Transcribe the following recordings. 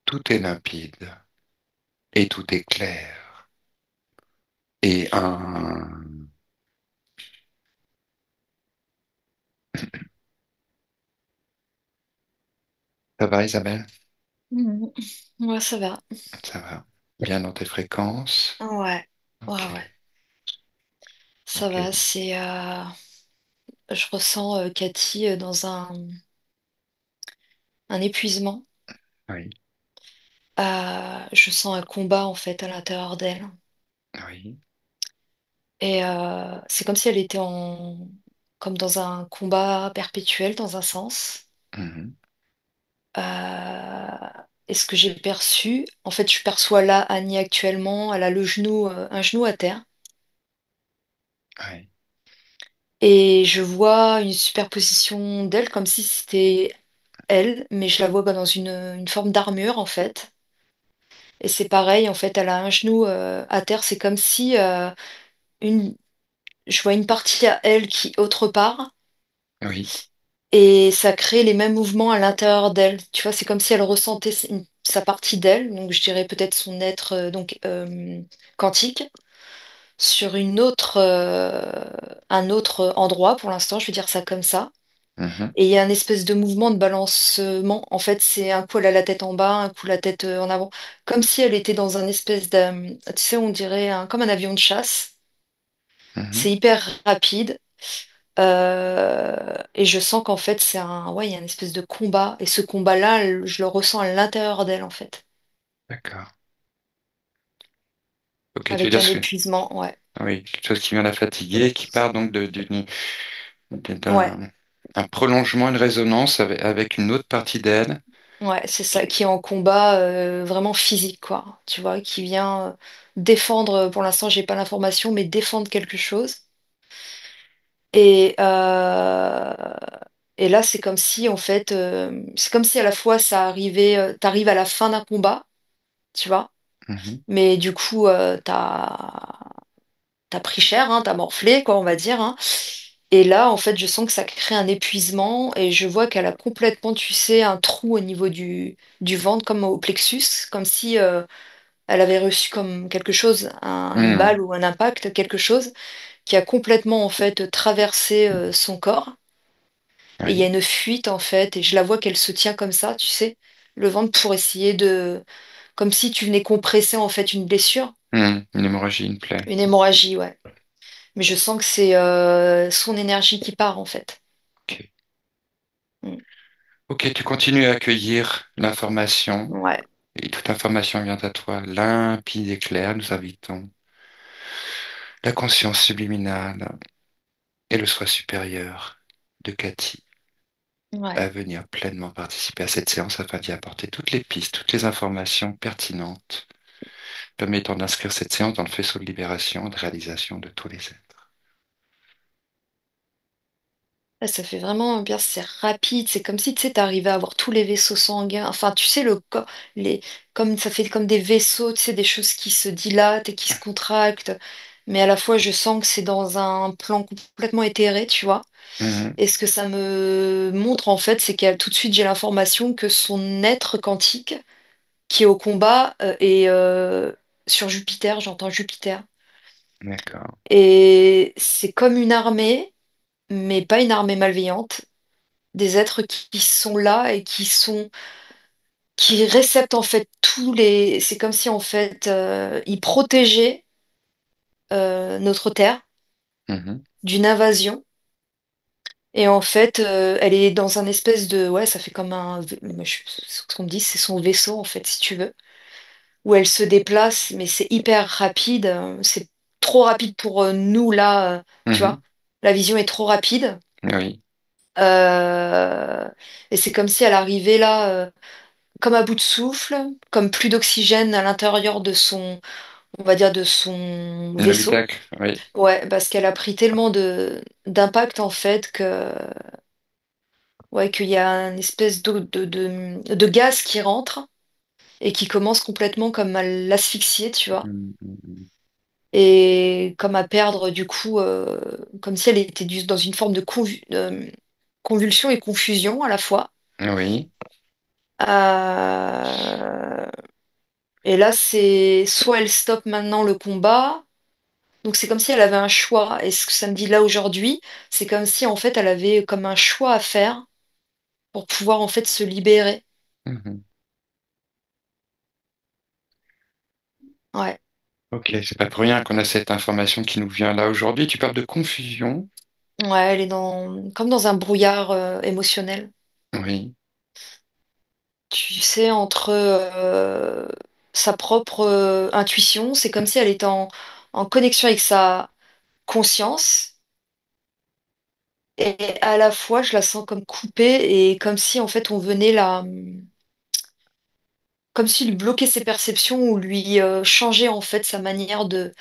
tout est limpide et tout est clair. Et ça va, Isabelle? Mhm. Ouais, ça va. Ça va. Bien dans tes fréquences. Ouais, ouais, Ok, ouais. Ça ok. va, je ressens Cathy dans un épuisement. Oui, Je sens un combat en fait à l'intérieur d'elle. oui. Et c'est comme si elle était comme dans un combat perpétuel dans un sens. Mhm. Euh, Et ce que j'ai perçu, en fait, je perçois là Annie actuellement, elle a un genou à terre. Oui, Et je vois une superposition d'elle comme si c'était elle, mais je la vois dans une forme d'armure en fait. Et c'est pareil, en fait, elle a un genou à terre, c'est comme si une, je vois une partie à elle qui est autre part, oui. et ça crée les mêmes mouvements à l'intérieur d'elle. Tu vois, c'est comme si elle ressentait sa partie d'elle, donc je dirais peut-être son être quantique, sur un autre endroit pour l'instant, je vais dire ça comme ça. Mhm. Et il y a un espèce de mouvement de balancement. En fait, c'est un coup elle a la tête en bas, un coup la tête en avant. Comme si elle était dans un espèce de... Tu sais, on dirait comme un avion de chasse. Mhm. C'est hyper rapide. Et je sens qu'en fait, ouais, il y a une espèce de combat. Et ce combat-là, je le ressens à l'intérieur d'elle, en fait. D'accord. Ok, tu veux Avec dire un ce que... épuisement, ouais. Oui, quelque chose qui vient la fatiguer, qui part donc Ouais, d'un un prolongement, une résonance avec une autre partie d'elle. ouais, c'est Qui- ça, qui est en combat vraiment physique, quoi. Tu vois, qui vient défendre, pour l'instant, j'ai pas l'information, mais défendre quelque chose. Et, euh, et là, c'est comme si, en fait, c'est comme si à la fois ça arrivait, t'arrives à la fin d'un combat, tu vois, Mhm. mais du coup, t'as pris cher, hein, t'as morflé, quoi, on va dire, hein. Et là, en fait, je sens que ça crée un épuisement et je vois qu'elle a complètement, tu sais, un trou au niveau du ventre, comme au plexus, comme si elle avait reçu comme quelque chose, une Mhm. balle ou un impact, quelque chose qui a complètement, en fait, traversé son corps. Et il y a Oui. une fuite en fait, et je la vois qu'elle se tient comme ça, tu sais, le ventre pour essayer comme si tu venais compresser en fait une blessure, Mhm. Une hémorragie, une plaie. une hémorragie, ouais. Mais je sens que c'est son énergie qui part en fait. Ok. Mm. Ok, tu continues à accueillir l'information Ouais, et toute information vient à toi limpide et claire. Nous invitons la conscience subliminale et le soi supérieur de Cathy ouais. à venir pleinement participer à cette séance afin d'y apporter toutes les pistes, toutes les informations pertinentes permettant d'inscrire cette séance dans le faisceau de libération et de réalisation de tous les êtres. Là, ça fait vraiment bien, c'est rapide, c'est comme si tu sais, t'arrivais à avoir tous les vaisseaux sanguins, enfin tu sais, le corps, comme ça fait comme des vaisseaux, tu sais, des choses qui se dilatent et qui se contractent, mais à la fois je sens que c'est dans un plan complètement éthéré, tu vois. Mhm. Et ce que ça me montre en fait, c'est qu'elle tout de suite j'ai l'information que son être quantique qui est au combat est sur Jupiter, j'entends Jupiter. D'accord. Et c'est comme une armée, mais pas une armée malveillante, des êtres qui sont là et qui réceptent en fait tous les. C'est comme si en fait ils protégeaient notre Terre Mhm. d'une invasion. Et en fait, elle est dans un espèce de. Ouais, ça fait comme ce qu'on me dit, c'est son vaisseau, en fait, si tu veux. Où elle se déplace, mais c'est hyper rapide. C'est trop rapide pour nous, là, tu vois. Mhm. La vision est trop rapide. Oui. Euh, et c'est comme si elle arrivait là, comme à bout de souffle, comme plus d'oxygène à l'intérieur de on va dire, de son vaisseau. L'habitacle, oui. Ouais, parce qu'elle a pris tellement d'impact, en fait, ouais, qu'il y a une espèce de gaz qui rentre et qui commence complètement comme à l'asphyxier, tu vois, Mhm. et comme à perdre du coup, comme si elle était dans une forme de convulsion et confusion à la fois. Oui. Et là, c'est soit elle stoppe maintenant le combat, donc c'est comme si elle avait un choix. Et ce que ça me dit là aujourd'hui, c'est comme si en fait elle avait comme un choix à faire pour pouvoir en fait se libérer. Mhm. Ouais, Ok, c'est pas pour rien qu'on a cette information qui nous vient là aujourd'hui. Tu parles de confusion. ouais, elle est dans comme dans un brouillard émotionnel. Oui. Tu sais, entre sa propre intuition, c'est comme si elle était en connexion avec sa conscience. Et à la fois, je la sens comme coupée et comme si en fait on venait la, comme si lui bloquait ses perceptions ou lui changer en fait sa manière de,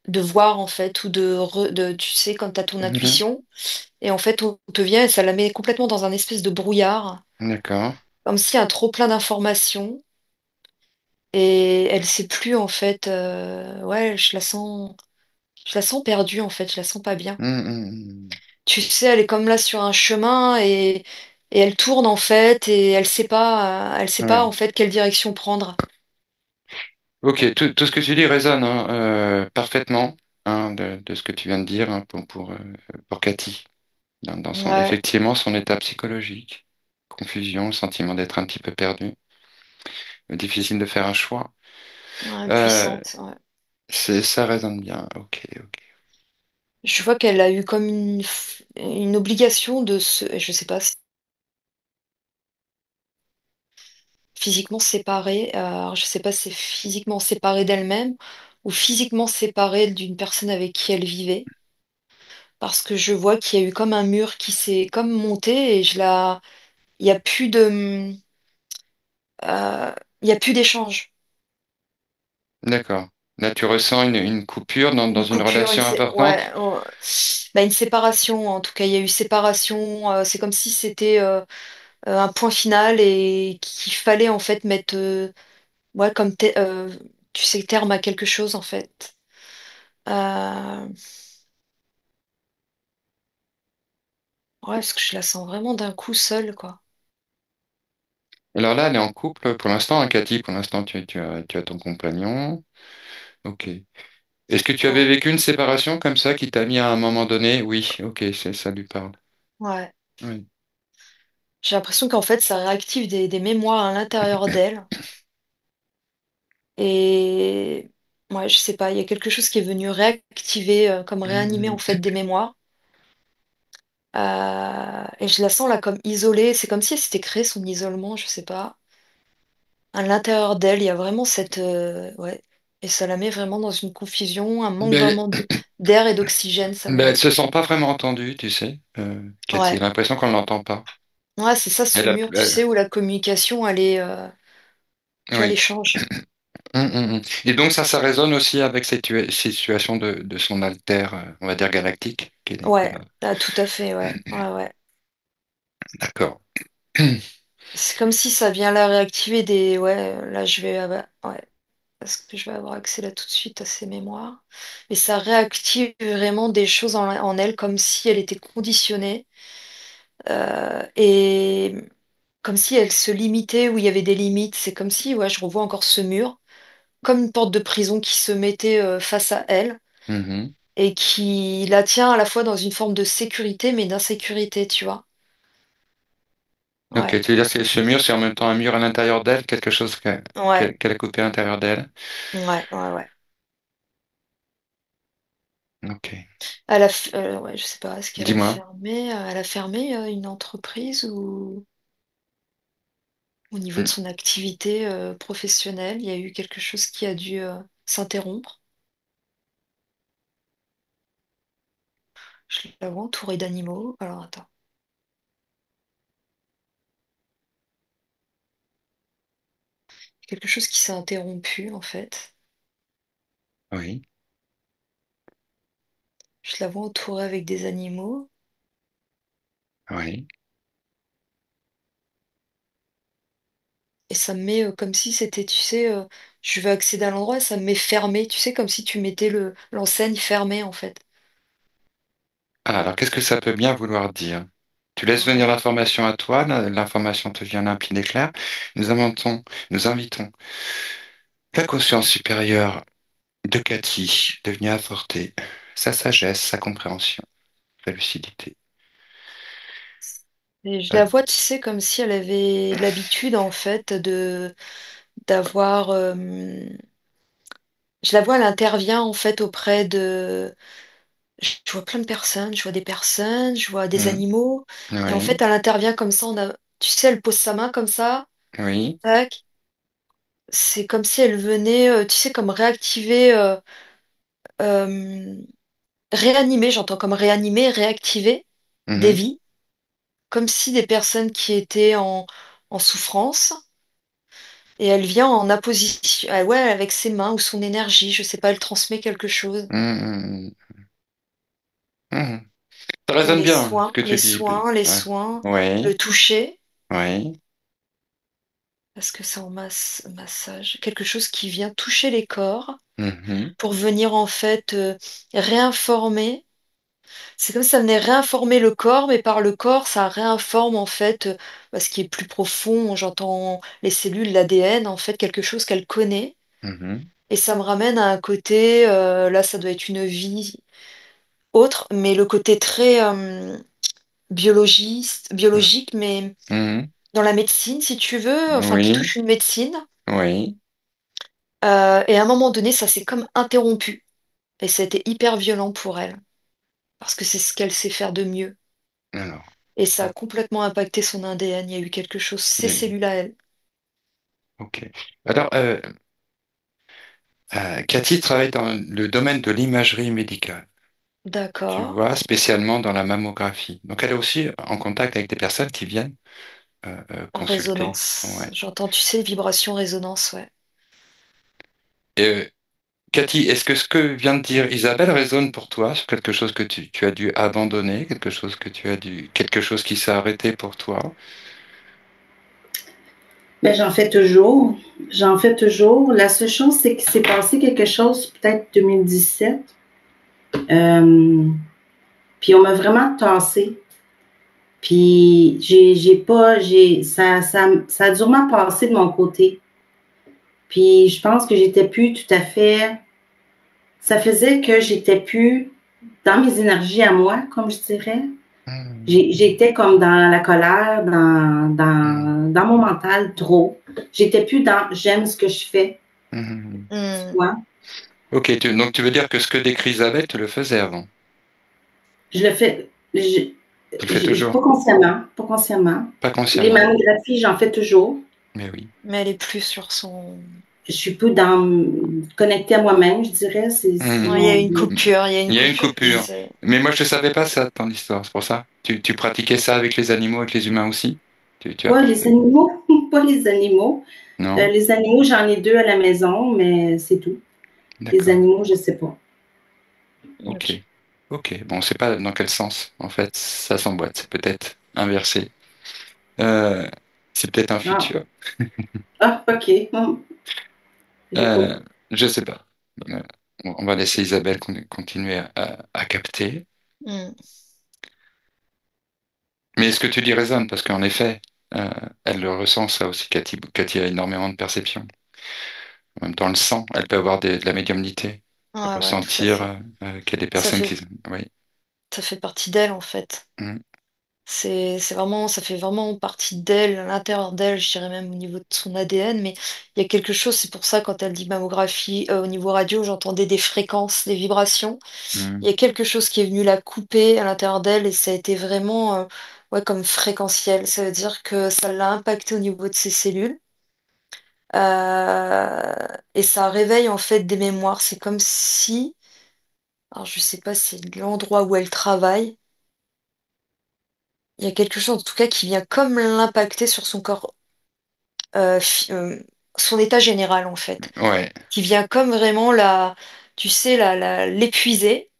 de voir en fait ou tu sais, quand tu as ton Mhm. intuition et en fait on te vient et ça la met complètement dans un espèce de brouillard, D'accord. comme s'il y a un trop plein d'informations et elle sait plus en fait. Ouais, je la sens perdue en fait, je la sens pas bien. Mhm. Tu sais, elle est comme là sur un chemin et elle tourne en fait et elle sait pas en Oui. fait quelle direction prendre. Ok, tout ce que tu dis résonne hein, parfaitement hein, de ce que tu viens de dire hein, pour Cathy. Dans son, Ouais, effectivement, son état psychologique, confusion, le sentiment d'être un petit peu perdu, difficile de faire un choix. ouais, Euh, puissante. Ouais. ça résonne bien. Ok, ok. Je vois qu'elle a eu comme une obligation de se, je sais pas, physiquement séparée. Alors je sais pas si c'est physiquement séparée d'elle-même ou physiquement séparée d'une personne avec qui elle vivait. Parce que je vois qu'il y a eu comme un mur qui s'est comme monté et il y a plus de, euh, il y a plus d'échange. D'accord. Là, tu ressens une coupure dans Une une coupure, relation importante? ouais, bah, une séparation. En tout cas, il y a eu séparation. C'est comme si c'était un point final et qu'il fallait en fait mettre, ouais, tu sais, terme à quelque chose en fait. Euh, ouais, parce que je la sens vraiment d'un coup seule, quoi. Alors là, elle est en couple pour l'instant, hein, Cathy. Pour l'instant, tu as ton compagnon. Ok. Est-ce que tu avais Ouais, vécu une séparation comme ça qui t'a mis à un moment donné? Oui, ok, ça lui parle. ouais. Oui. J'ai l'impression qu'en fait, ça réactive des mémoires à l'intérieur d'elle. Et ouais, je sais pas, il y a quelque chose qui est venu réactiver, comme réanimer en Mhm. fait des mémoires. Et je la sens là comme isolée. C'est comme si elle s'était créé son isolement, je sais pas. À l'intérieur d'elle, il y a vraiment cette, ouais. Et ça la met vraiment dans une confusion, un manque Mais, vraiment d'air et d'oxygène, ça mais elle me. se sent pas vraiment entendue, tu sais, Cathy. Elle Ouais. a l'impression qu'on ne l'entend pas. Ouais, c'est ça ce Elle a, mur, tu sais, où la communication, elle est, tu vois, oui. l'échange. Et donc ça résonne aussi avec cette situation de son alter, on va dire galactique. Ouais, ah, tout à fait, ouais. Ouais, ouais. D'accord. C'est comme si ça vient là réactiver des. Ouais, là je vais. Ouais, parce que je vais avoir accès là tout de suite à ses mémoires. Et ça réactive vraiment des choses en elle, comme si elle était conditionnée. Et comme si elle se limitait, où il y avait des limites. C'est comme si, ouais, je revois encore ce mur, comme une porte de prison qui se mettait face à elle Mhm. et qui la tient à la fois dans une forme de sécurité, mais d'insécurité, tu vois. Ok, Ouais, tu veux dire que ce mur, c'est en même temps un mur à l'intérieur d'elle, quelque chose ouais, qu'elle a coupé à l'intérieur d'elle. ouais, ouais, ouais. Ok. Ouais, je sais pas, est-ce qu'elle a Dis-moi. fermé, elle a fermé une entreprise ou au niveau de Hmm. son activité professionnelle, il y a eu quelque chose qui a dû s'interrompre. Je la vois entourée d'animaux. Alors attends, quelque chose qui s'est interrompu en fait. Oui, Je la vois entourée avec des animaux oui. et ça me met comme si c'était, tu sais, je veux accéder à l'endroit et ça me met fermé, tu sais, comme si tu mettais l'enseigne fermée en fait. Ah, alors qu'est-ce que ça peut bien vouloir dire? Tu laisses venir Ouais. l'information à toi, l'information te vient limpide et claire. Nous inventons, nous invitons la conscience supérieure de Cathy de venir apporter sa sagesse, sa compréhension, sa lucidité. Et je Euh, la vois, tu sais, comme si elle avait l'habitude, en fait, de d'avoir. Je la vois, elle intervient, en fait, auprès de. Je vois plein de personnes, je vois des personnes, je vois des hmm, animaux. Et en oui, fait, elle intervient comme ça. Tu sais, elle pose sa main comme ça. oui, Tac. C'est comme si elle venait, tu sais, comme réactiver. Euh, réanimer, j'entends comme réanimer, réactiver des mhm, vies. Comme si des personnes qui étaient en souffrance. Et elle vient en apposition, ah ouais, avec ses mains ou son énergie, je sais pas, elle transmet quelque chose. hmm, hmm. Ça Ou résonne bien ce que tu dis. les Ouais. soins, Oui, le toucher. oui, Parce que c'est en massage, quelque chose qui vient toucher les corps mhm, pour venir en fait réinformer. C'est comme si ça venait réinformer le corps, mais par le corps, ça réinforme en fait ce qui est plus profond. J'entends les cellules, l'ADN, en fait, quelque chose qu'elle connaît. mhm, Et ça me ramène à un côté, là, ça doit être une vie autre, mais le côté très biologique, mais mhm, dans la médecine, si tu veux, enfin, qui oui, touche une médecine. oui. Et à un moment donné, ça s'est comme interrompu. Et ça a été hyper violent pour elle, parce que c'est ce qu'elle sait faire de mieux. Alors, Et ça a complètement impacté son ADN. Il y a eu quelque chose, ses oui, cellules à elle. ok. Alors, Cathy travaille dans le domaine de l'imagerie médicale, tu D'accord. vois, spécialement dans la mammographie. Donc, elle est aussi en contact avec des personnes qui viennent consulter. Résonance. Ouais. J'entends, tu sais, vibration, résonance, ouais. Et, Cathy, est-ce que ce que vient de dire Isabelle résonne pour toi sur quelque chose que tu as dû abandonner, quelque chose que tu as dû, quelque chose qui s'est arrêté pour toi? Ben, j'en fais toujours. J'en fais toujours. La seule chose, c'est qu'il s'est passé quelque chose, peut-être 2017. Euh, Puis on m'a vraiment tassé. Puis j'ai pas, ça a durement passé de mon côté. Puis je pense que j'étais plus tout à fait. Ça faisait que j'étais plus dans mes énergies à moi, comme je dirais. Hmm, J'étais comme dans la colère, hmm, dans mon mental trop. J'étais plus dans j'aime ce que je fais, hmm. tu Hmm. vois. Ok, donc tu veux dire que ce que décrit Isabelle, tu le faisais avant. Je le fais, Tu le fais toujours, pas consciemment, pas consciemment. pas Les consciemment, mammographies, j'en fais toujours. mais oui, Mais elle est plus sur son. Je suis plus connectée à moi-même, je dirais. C'est Ouais, il y a mon. une coupure, il y a une Il y a une coupure qui coupure. s'est. Mais moi, je ne savais pas ça de ton histoire, c'est pour ça. Tu pratiquais ça avec les animaux, avec les humains aussi? Tu Pas les apportais? animaux, pas les animaux. Non? Les animaux, j'en ai deux à la maison, mais c'est tout. Les D'accord. animaux, je sais pas. Ok. Ok. Ok. Bon, on ne sait pas dans quel sens, en fait, ça s'emboîte. C'est peut-être inversé. Euh, c'est peut-être un Ah, futur. ah ok. J'ai pas. Euh, je sais pas. Euh, on va laisser Isabelle continuer à capter. Hmm. Mais ce que tu dis résonne, parce qu'en effet, euh, elle le ressent, ça aussi. Cathy a énormément de perception. En même temps, elle le sent. Elle peut avoir de la médiumnité. Elle Ouais, peut ouais, tout à sentir fait. qu'il y a des Ça personnes fait, qui... Oui. ça fait partie d'elle, en fait. Mm, C'est vraiment, ça fait vraiment partie d'elle, à l'intérieur d'elle, je dirais même au niveau de son ADN, mais il y a quelque chose, c'est pour ça quand elle dit mammographie, au niveau radio, j'entendais des fréquences, des vibrations. Il y mm, a quelque chose qui est venu la couper à l'intérieur d'elle et ça a été vraiment ouais, comme fréquentiel. Ça veut dire que ça l'a impacté au niveau de ses cellules. Euh, et ça réveille en fait des mémoires. C'est comme si, alors je sais pas, si c'est l'endroit où elle travaille. Il y a quelque chose en tout cas qui vient comme l'impacter sur son corps, euh, fi- euh, son état général en fait, ouais. qui vient comme vraiment tu sais, l'épuiser.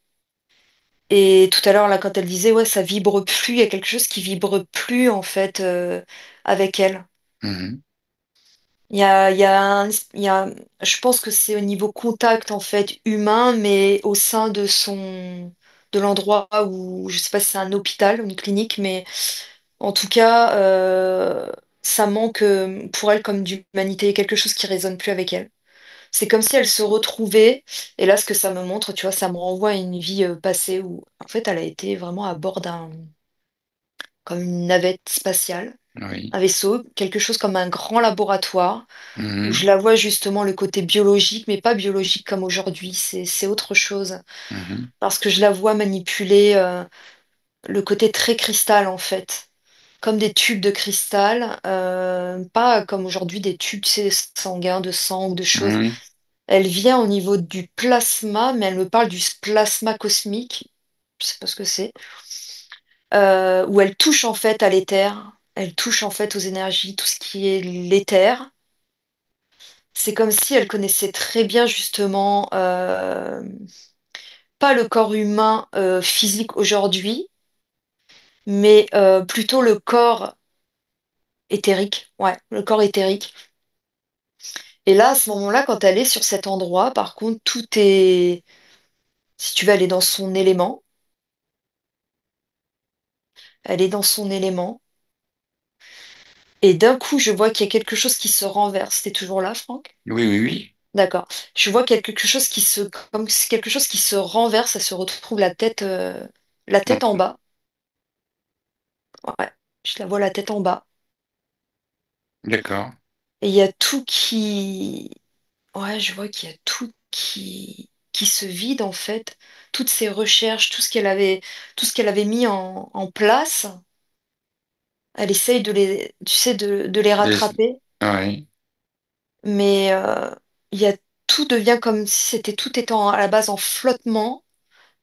Et tout à l'heure, là, quand elle disait, ouais, ça vibre plus, il y a quelque chose qui vibre plus, en fait, avec elle. Mhm, Il y a il y a, je pense que c'est au niveau contact, en fait, humain, mais au sein de l'endroit où, je sais pas si c'est un hôpital ou une clinique, mais En tout cas, ça manque pour elle comme d'humanité, quelque chose qui résonne plus avec elle. C'est comme si elle se retrouvait, et là, ce que ça me montre, tu vois, ça me renvoie à une vie passée où, en fait, elle a été vraiment à bord comme une navette spatiale, Oui. un vaisseau, quelque chose comme un grand laboratoire, où je Mhm. la vois justement le côté biologique, mais pas biologique comme aujourd'hui, c'est autre chose. Mhm. Parce que je la vois manipuler le côté très cristal, en fait. Comme des tubes de cristal, pas comme aujourd'hui des tubes, tu sais, sanguins de sang ou de choses. Mhm. Elle vient au niveau du plasma, mais elle me parle du plasma cosmique, je sais pas ce que c'est, où elle touche en fait à l'éther, elle touche en fait aux énergies, tout ce qui est l'éther. C'est comme si elle connaissait très bien justement, pas le corps humain physique aujourd'hui, mais plutôt le corps éthérique, ouais, le corps éthérique. Et là, à ce moment-là, quand elle est sur cet endroit, par contre, tout est, si tu veux, elle est dans son élément. Elle est dans son élément. Et d'un coup, je vois qu'il y a quelque chose qui se renverse. T'es toujours là, Franck? Oui, oui, oui. D'accord. Je vois qu'il y a quelque chose qui se, comme si quelque chose qui se renverse. Elle se retrouve la tête en Donc, bas. Ouais. Je la vois la tête en bas. d'accord. Et il y a tout qui, ouais, je vois qu'il y a tout qui se vide en fait. Toutes ses recherches, tout ce qu'elle avait mis en place. Elle essaye de les, tu sais, de les Les... rattraper, Oui. mais il y a, tout devient comme si tout étant à la base en flottement,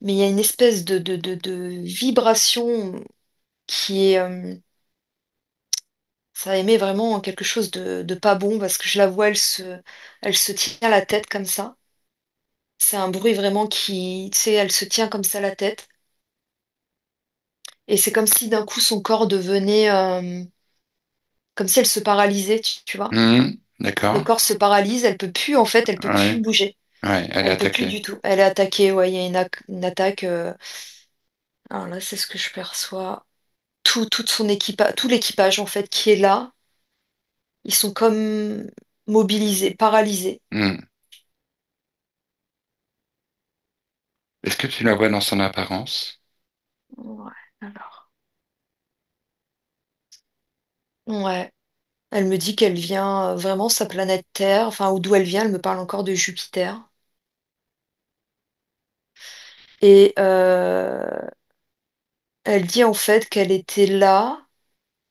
mais il y a une espèce de vibration qui est, ça émet vraiment quelque chose de pas bon parce que je la vois, elle se tient la tête comme ça. C'est un bruit vraiment qui, tu sais, elle se tient comme ça la tête. Et c'est comme si d'un coup son corps devenait, comme si elle se paralysait, tu vois. Mhm. Le D'accord. corps se paralyse, elle peut plus, en fait, elle peut plus Oui. bouger. Ouais, elle est Elle peut plus attaquée. du tout. Elle est attaquée, ouais, il y a une attaque. Alors là, c'est ce que je perçois. Toute son équipage, tout l'équipage, en fait, qui est là, ils sont comme mobilisés, paralysés. Mhm. Est-ce que tu la vois dans son apparence? Ouais, alors. Ouais. Elle me dit qu'elle vient vraiment sa planète Terre, enfin, ou d'où elle vient, elle me parle encore de Jupiter. Et elle dit en fait qu'elle était là,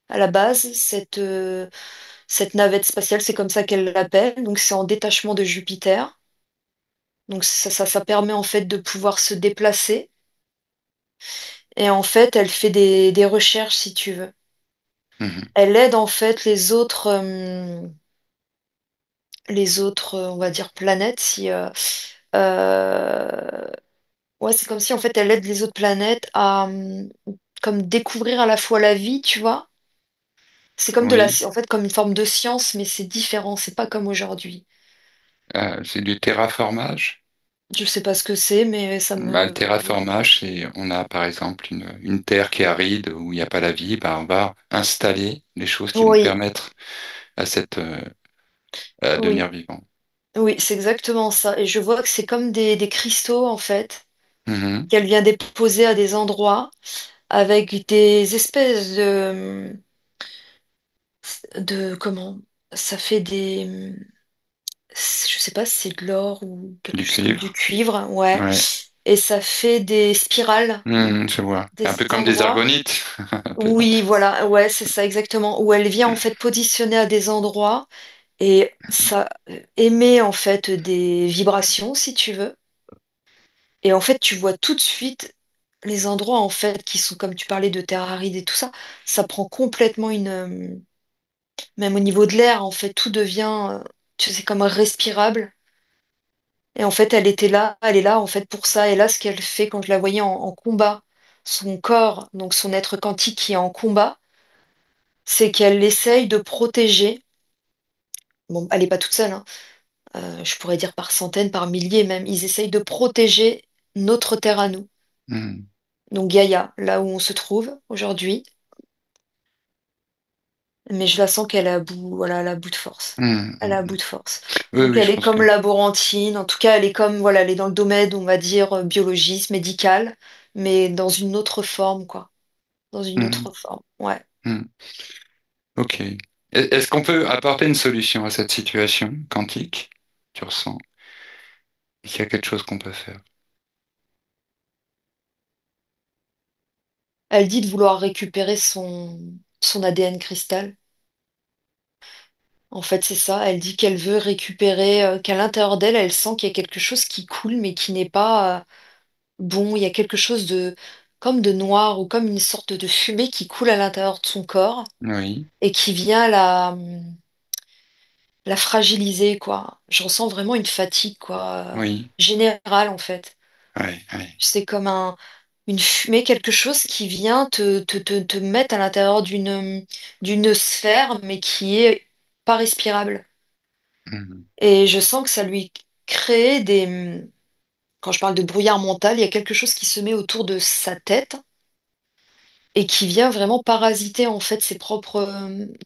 à la base, cette navette spatiale, c'est comme ça qu'elle l'appelle, donc c'est en détachement de Jupiter. Donc ça permet en fait de pouvoir se déplacer. Et en fait, elle fait des recherches, si tu veux. Mhm. Elle aide en fait les autres, on va dire, planètes. Si, euh, ouais, c'est comme si en fait, elle aide les autres planètes à comme découvrir à la fois la vie, tu vois. C'est comme Oui. en fait, comme une forme de science, mais c'est différent. C'est pas comme aujourd'hui. C'est du terraformage. Je sais pas ce que c'est, mais ça Bah, le me. terraformage, c'est on a par exemple une terre qui est aride où il n'y a pas la vie, bah, on va installer des choses qui vont Oui, permettre à cette à oui, devenir vivant. oui, c'est exactement ça. Et je vois que c'est comme des cristaux, en fait, Mhm. qu'elle vient déposer à des endroits avec des espèces comment? Ça fait je sais pas si c'est de l'or ou quelque Du chose comme du cuivre. cuivre, ouais. Ouais. Et ça fait des spirales, Je vois. Un peu des comme des endroits. argonites, Oui, peut-être. voilà, ouais, c'est ça exactement. Où elle vient en fait positionner à des endroits et ça émet en fait des vibrations, si tu veux. Et en fait, tu vois tout de suite les endroits en fait qui sont, comme tu parlais de terre aride et tout ça, ça prend complètement même au niveau de l'air, en fait, tout devient, tu sais, comme respirable. Et en fait, elle est là en fait pour ça. Et là, ce qu'elle fait quand je la voyais en combat, son corps, donc son être quantique qui est en combat, c'est qu'elle essaye de protéger. Bon, elle n'est pas toute seule, hein. Je pourrais dire par centaines, par milliers même. Ils essayent de protéger notre terre à nous. Mhm. Donc Gaïa, là où on se trouve aujourd'hui. mais je la sens qu'elle est à bout, voilà, elle est à bout de force. Mhm, Elle est à mhm. bout de force. Oui, Donc oui, elle je est pense que. comme laborantine, en tout cas elle est comme, voilà, elle est dans le domaine, on va dire, biologiste, médical, mais dans une autre forme, quoi. Dans une Mhm, autre forme, ouais. mhm. Ok. Est-ce qu'on peut apporter une solution à cette situation quantique? Tu ressens qu'il y a quelque chose qu'on peut faire? Elle dit de vouloir récupérer son ADN cristal. En fait, c'est ça. Elle dit qu'elle veut récupérer, qu'à l'intérieur d'elle, elle sent qu'il y a quelque chose qui coule, mais qui n'est pas bon. Il y a quelque chose de comme de noir ou comme une sorte de fumée qui coule à l'intérieur de son corps Oui, et qui vient la fragiliser, quoi. Je ressens vraiment une fatigue, quoi, oui, générale, en fait. oui, oui. C'est comme une fumée, quelque chose qui vient te mettre à l'intérieur d'une sphère, mais qui est pas respirable. Mhm, Et je sens que ça lui crée quand je parle de brouillard mental, il y a quelque chose qui se met autour de sa tête et qui vient vraiment parasiter en fait tu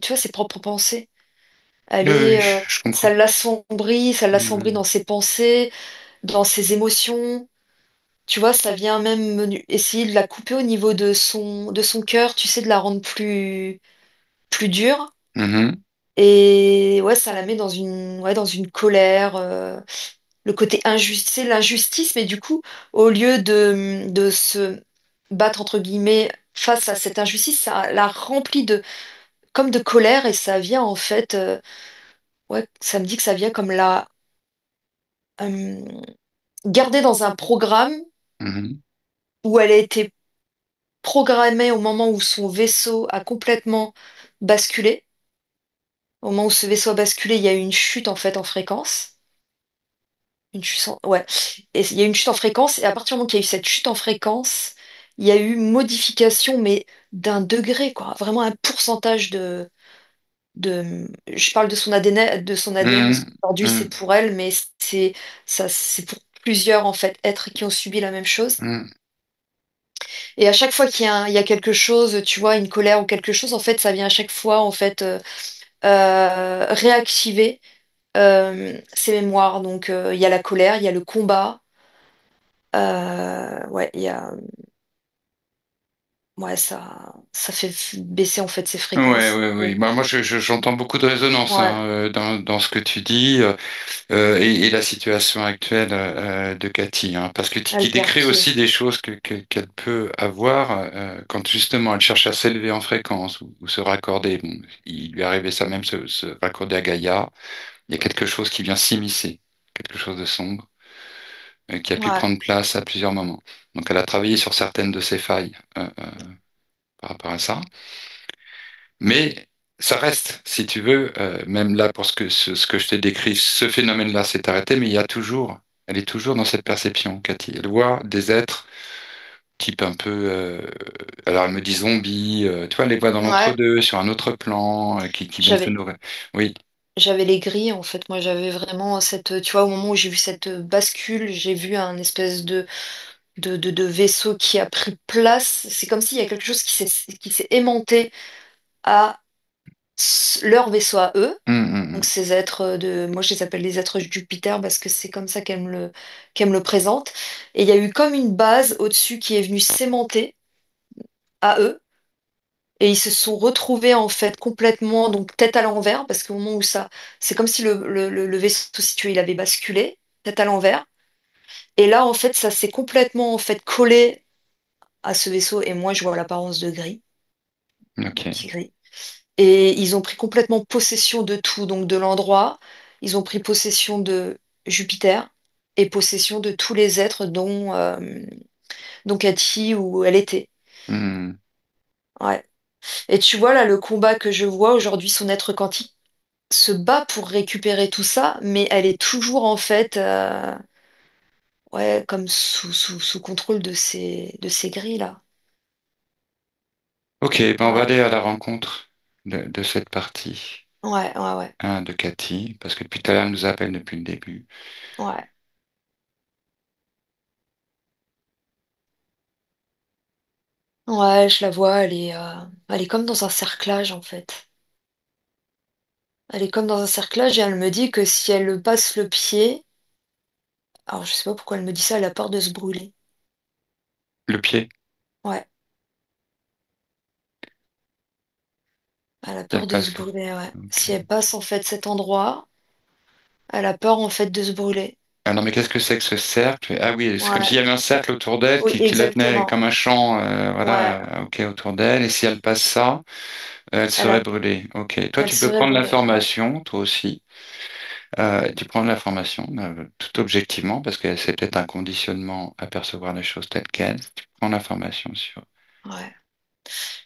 vois, ses propres pensées. oui, oui, je comprends. Ça l'assombrit Mhm, dans ses pensées, dans ses émotions. Tu vois, ça vient même essayer de la couper au niveau de son cœur, tu sais, de la rendre plus dure. mhm, Et ouais, ça la met ouais, dans une colère. Le côté injuste, c'est l'injustice, mais du coup, au lieu de se battre, entre guillemets, face à cette injustice, ça la remplit comme de colère et ça vient en fait, ouais, ça me dit que ça vient comme la euh, garder dans un programme mhm, où elle a été programmée au moment où son vaisseau a complètement basculé. Au moment où ce vaisseau a basculé, il y a eu une chute en fait en fréquence. Ouais. Et il y a eu une chute en fréquence, et à partir du moment qu'il y a eu cette chute en fréquence, il y a eu modification, mais d'un degré, quoi. Vraiment un pourcentage je parle de son ADN parce mhm, qu'aujourd'hui c'est mhm, pour elle, mais c'est pour plusieurs en fait êtres qui ont subi la même chose. mhm. Et à chaque fois il y a quelque chose, tu vois, une colère ou quelque chose, en fait, ça vient à chaque fois en fait réactiver ses mémoires. Donc il y a la colère, il y a le combat. Ouais, il y a, ouais, ça fait baisser en fait ses Ouais, fréquences. ouais, oui. Bah, moi, j'entends beaucoup de résonance Ouais, hein, dans ce que tu dis et la situation actuelle de Cathy, hein, parce que qui elle perd décrit pied. aussi des choses qu'elle peut avoir quand justement elle cherche à s'élever en fréquence ou se raccorder. Bon, il lui est arrivé ça même, se raccorder à Gaïa. Il y a quelque chose qui vient s'immiscer, quelque chose de sombre qui a pu Ouais, prendre place à plusieurs moments. Donc, elle a travaillé sur certaines de ses failles par rapport à ça. Mais ça reste, si tu veux, même là, pour ce que je t'ai décrit, ce phénomène-là s'est arrêté, mais elle est toujours dans cette perception, Cathy. Elle voit des êtres type un peu, alors elle me dit zombies, tu vois, elle les voit dans ouais. l'entre-deux, sur un autre plan, qui viennent se J'avais, nourrir. Oui. j'avais les grilles en fait. Moi, j'avais vraiment cette, tu vois, au moment où j'ai vu cette bascule, j'ai vu un espèce de vaisseau qui a pris place. C'est comme s'il y a quelque chose qui s'est aimanté à leur vaisseau à eux. Hum, Donc hum, ces êtres moi je les appelle les êtres Jupiter parce que c'est comme ça qu'elle me le présente. Et il y a eu comme une base au-dessus qui est venue s'aimanter à eux. Et ils se sont retrouvés en fait complètement donc tête à l'envers parce qu'au moment où c'est comme si le vaisseau si tu veux, il avait basculé tête à l'envers. Et là en fait ça s'est complètement en fait collé à ce vaisseau et moi je vois l'apparence de gris, hum. de Ok. petit gris. Et ils ont pris complètement possession de tout, donc de l'endroit. Ils ont pris possession de Jupiter et possession de tous les êtres dont Cathy où elle était. Hum. Ouais. Et tu vois là le combat que je vois aujourd'hui, son être quantique se bat pour récupérer tout ça, mais elle est toujours en fait ouais, comme sous contrôle de ces grilles là. Ok, ben on va Ouais, aller à la rencontre de cette partie ouais, hein, de Cathy, parce que depuis tout à l'heure, elle nous appelle depuis le début. ouais. Ouais, je la vois, elle est comme dans un cerclage en fait. Elle est comme dans un cerclage et elle me dit que si elle passe le pied, alors je sais pas pourquoi elle me dit ça, elle a peur de se brûler. Le pied, Ouais, elle a elle peur de se passe. brûler, ouais. Ok. Si elle passe en fait cet endroit, elle a peur en fait de se brûler. Ah non, mais qu'est-ce que c'est que ce cercle? Ah oui, c'est comme Ouais, s'il y avait un cercle autour d'elle oui, qui la tenait exactement. comme un champ, Ouais, voilà, ok, autour d'elle. Et si elle passe ça, elle elle serait a, brûlée. Ok. Toi, elle tu peux serait prendre brûlée, ouais. l'information, toi aussi. Tu prends l'information tout objectivement, parce que c'est peut-être un conditionnement à percevoir les choses telles quelles. Tu prends l'information sur. Ouais.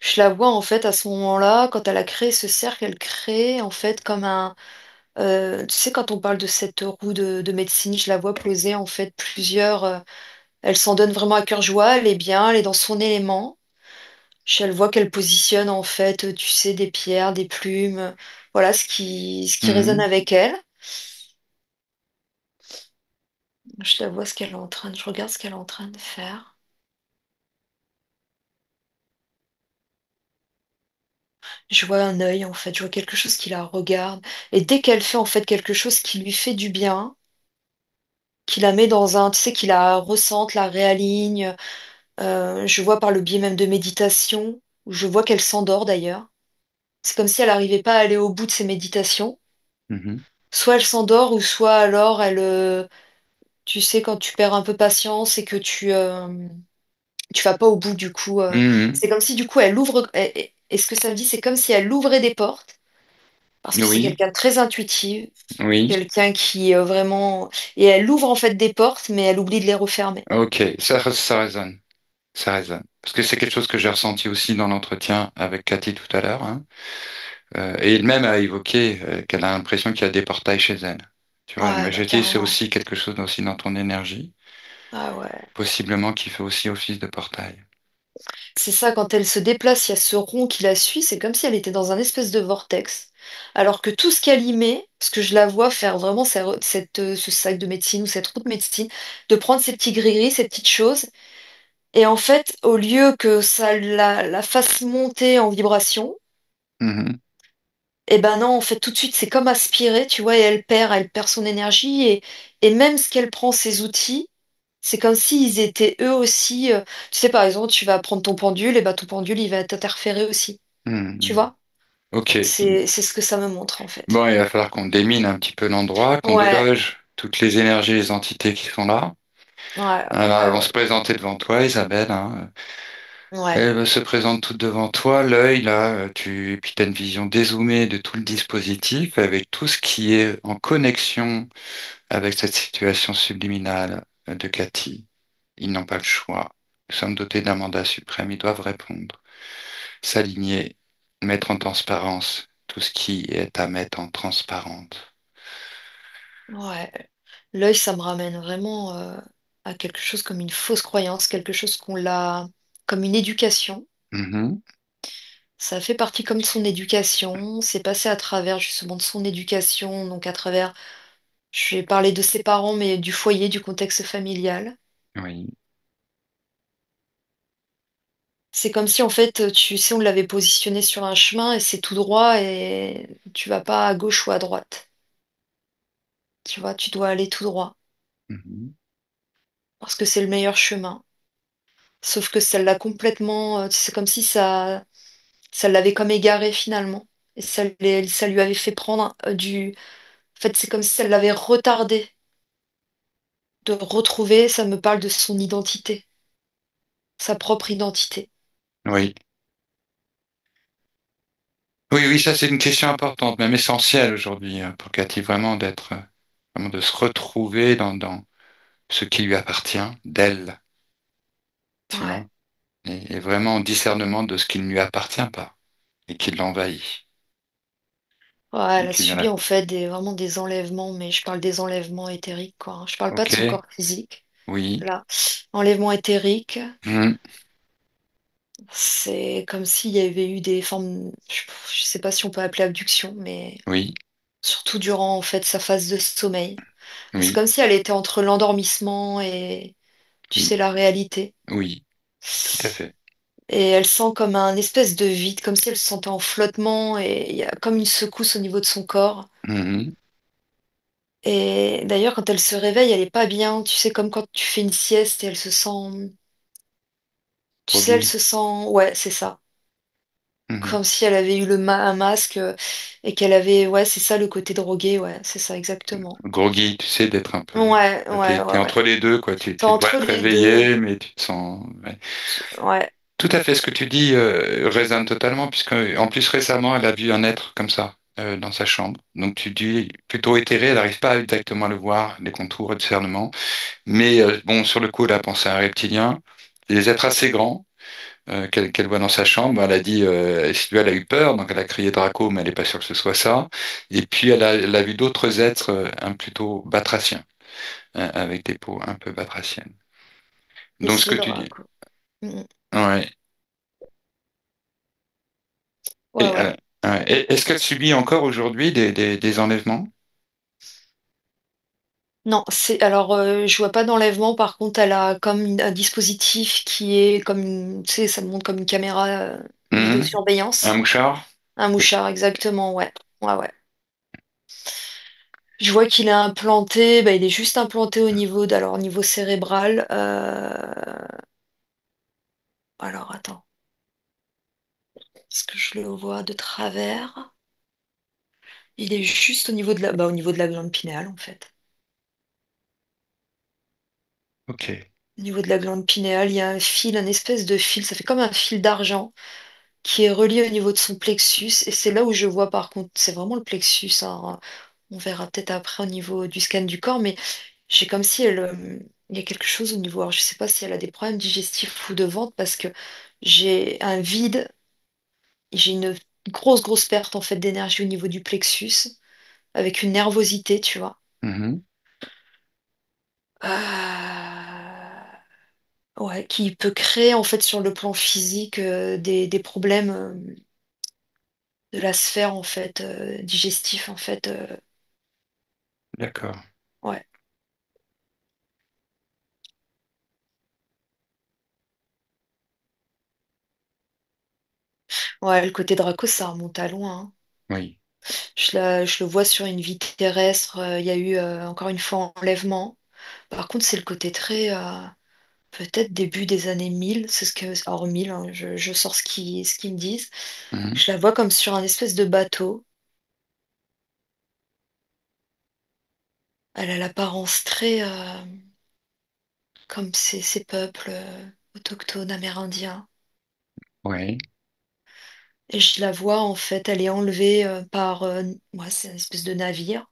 Je la vois en fait à ce moment-là, quand elle a créé ce cercle, elle crée en fait comme un, tu sais, quand on parle de cette roue de médecine, je la vois poser en fait plusieurs. Elle s'en donne vraiment à cœur joie, elle est bien, elle est dans son élément. Elle voit qu'elle positionne en fait, tu sais, des pierres, des plumes, voilà ce qui résonne Mhm, avec elle. Je la vois ce qu'elle est en train de, je regarde ce qu'elle est en train de faire. Je vois un œil en fait, je vois quelque chose qui la regarde. Et dès qu'elle fait en fait quelque chose qui lui fait du bien, qui la met dans un, tu sais, qui la ressente, la réaligne. Je vois par le biais même de méditation, où je vois qu'elle s'endort d'ailleurs. C'est comme si elle n'arrivait pas à aller au bout de ses méditations. mhm, Soit elle s'endort, ou soit alors elle, tu sais, quand tu perds un peu patience et que tu vas pas au bout du coup. mhm. C'est comme si du coup elle ouvre. Et ce que ça me dit, c'est comme si elle ouvrait des portes, parce que c'est Oui, quelqu'un de très intuitif, oui. quelqu'un qui vraiment. Et elle ouvre en fait des portes, mais elle oublie de les refermer. Ok, ça résonne. Ça résonne. Parce que c'est quelque chose que j'ai ressenti aussi dans l'entretien avec Cathy tout à l'heure, hein. Et elle-même a évoqué qu'elle a l'impression qu'il y a des portails chez elle. Tu vois, elle Ouais, m'a bah jeté, c'est carrément. aussi quelque chose aussi dans ton énergie, Ah ouais. possiblement qui fait aussi office de portail. C'est ça, quand elle se déplace, il y a ce rond qui la suit, c'est comme si elle était dans un espèce de vortex. Alors que tout ce qu'elle y met, parce que je la vois faire vraiment ce sac de médecine ou cette roue de médecine, de prendre ces petits gris-gris, ces petites choses, et en fait, au lieu que ça la fasse monter en vibration, Mhm, et ben non, en fait, tout de suite, c'est comme aspirer, tu vois, et elle perd son énergie, et même ce qu'elle prend, ses outils, c'est comme s'ils étaient eux aussi, tu sais, par exemple, tu vas prendre ton pendule, et ben ton pendule, il va t'interférer aussi. Tu mhm. vois? Ok. C'est ce que ça me montre en fait. Bon, il va falloir qu'on démine un petit peu l'endroit, qu'on Ouais, déloge toutes les énergies, les entités qui sont là. ouais, Alors, elles ouais, vont se ouais. présenter devant toi, Isabelle, hein. Ouais, Elles se présentent toutes devant toi, l'œil là, et puis tu as une vision dézoomée de tout le dispositif avec tout ce qui est en connexion avec cette situation subliminale de Cathy. Ils n'ont pas le choix. Nous sommes dotés d'un mandat suprême, ils doivent répondre, s'aligner, mettre en transparence tout ce qui est à mettre en transparente. ouais. L'œil, ça me ramène vraiment à quelque chose comme une fausse croyance, quelque chose qu'on l'a comme une éducation. Mhm. Ça fait partie comme de son éducation. C'est passé à travers justement de son éducation, donc à travers, je vais parler de ses parents, mais du foyer, du contexte familial. Oui. C'est comme si en fait, tu sais, on l'avait positionné sur un chemin et c'est tout droit et tu vas pas à gauche ou à droite. Tu vois, tu dois aller tout droit Mhm. parce que c'est le meilleur chemin. Sauf que ça l'a complètement, c'est comme si ça l'avait comme égaré finalement. Et ça lui avait fait prendre En fait, c'est comme si ça l'avait retardé de retrouver, ça me parle de son identité, sa propre identité. Oui. Oui, oui, ça c'est une question importante, même essentielle aujourd'hui pour Cathy, vraiment d'être, vraiment de se retrouver dans ce qui lui appartient d'elle, tu Ouais. vois, et vraiment en discernement de ce qui ne lui appartient pas et qui l'envahit Ouais, et elle a qui vient subi là. en fait vraiment des enlèvements, mais je parle des enlèvements éthériques, quoi, hein. Je parle pas de Ok, son corps physique. oui, Là, enlèvement éthérique, mhm, c'est comme s'il y avait eu des formes, je sais pas si on peut appeler abduction, mais oui, surtout durant en fait sa phase de sommeil. C'est oui, comme si elle était entre l'endormissement et, tu oui, sais, la réalité. oui, tout à fait. Et elle sent comme un espèce de vide, comme si elle se sentait en flottement et il y a comme une secousse au niveau de son corps. Mhm. Et d'ailleurs, quand elle se réveille, elle est pas bien. Tu sais, comme quand tu fais une sieste et elle se sent, tu sais, elle Groggy. se sent, ouais, c'est ça. Mhm. Comme si elle avait eu un masque et qu'elle avait, ouais, c'est ça le côté drogué, ouais, c'est ça exactement. Groggy, tu sais, d'être un peu. Ouais, ouais, T'es ouais, ouais. entre les deux, quoi. T'es Tu dois entre être les deux. réveillé, mais tu te sens. Ouais. Ouais, Tout à fait, ce que tu dis résonne totalement, puisque en plus récemment, elle a vu un être comme ça dans sa chambre. Donc tu dis plutôt éthéré, elle n'arrive pas exactement à le voir, les contours et le cernement. Mais bon, sur le coup, elle a pensé à un reptilien. Des êtres assez grands qu'elle voit dans sa chambre. Elle a dit, si tu veux, elle a eu peur, donc elle a crié Draco, mais elle n'est pas sûre que ce soit ça. Et puis elle a vu d'autres êtres un plutôt batraciens, hein, avec des peaux un peu batraciennes. et Donc ce que c'est tu dis, Draco. Mm. ouais. Ouais, Et, ouais. est-ce qu'elle subit encore aujourd'hui des enlèvements? Non, c'est alors je vois pas d'enlèvement. Par contre, elle a comme un dispositif qui est comme tu sais, ça monte comme une caméra Mhm. Un vidéosurveillance. mouchard? Un mouchard, exactement, ouais. Ouais, ouais. Je vois qu'il est implanté, bah, il est juste implanté au niveau alors au niveau cérébral. Alors attends, est-ce que je le vois de travers? Il est juste au niveau de au niveau de la glande pinéale en fait. Ok. Au niveau de la glande pinéale, il y a un fil, un espèce de fil, ça fait comme un fil d'argent qui est relié au niveau de son plexus. Et c'est là où je vois par contre, c'est vraiment le plexus, hein. On verra peut-être après au niveau du scan du corps, mais j'ai comme si il y a quelque chose au niveau. Alors je sais pas si elle a des problèmes digestifs ou de ventre parce que j'ai un vide, j'ai une grosse perte en fait d'énergie au niveau du plexus avec une nervosité, tu vois. Mhm. Ouais, qui peut créer en fait sur le plan physique des problèmes de la sphère en fait digestif en fait. D'accord. Ouais. Ouais, le côté Draco, ça remonte à loin, hein. Oui. Je le vois sur une vie terrestre. Il y a eu encore une fois enlèvement. Par contre, c'est le côté très peut-être début des années 1000. C'est ce que hors 1000, hein, je sors ce qu'ils me disent. Mhm. Je la vois comme sur un espèce de bateau. Elle a l'apparence très comme ces peuples autochtones amérindiens. Oui. Et je la vois, en fait, elle est enlevée par... ouais, c'est une espèce de navire.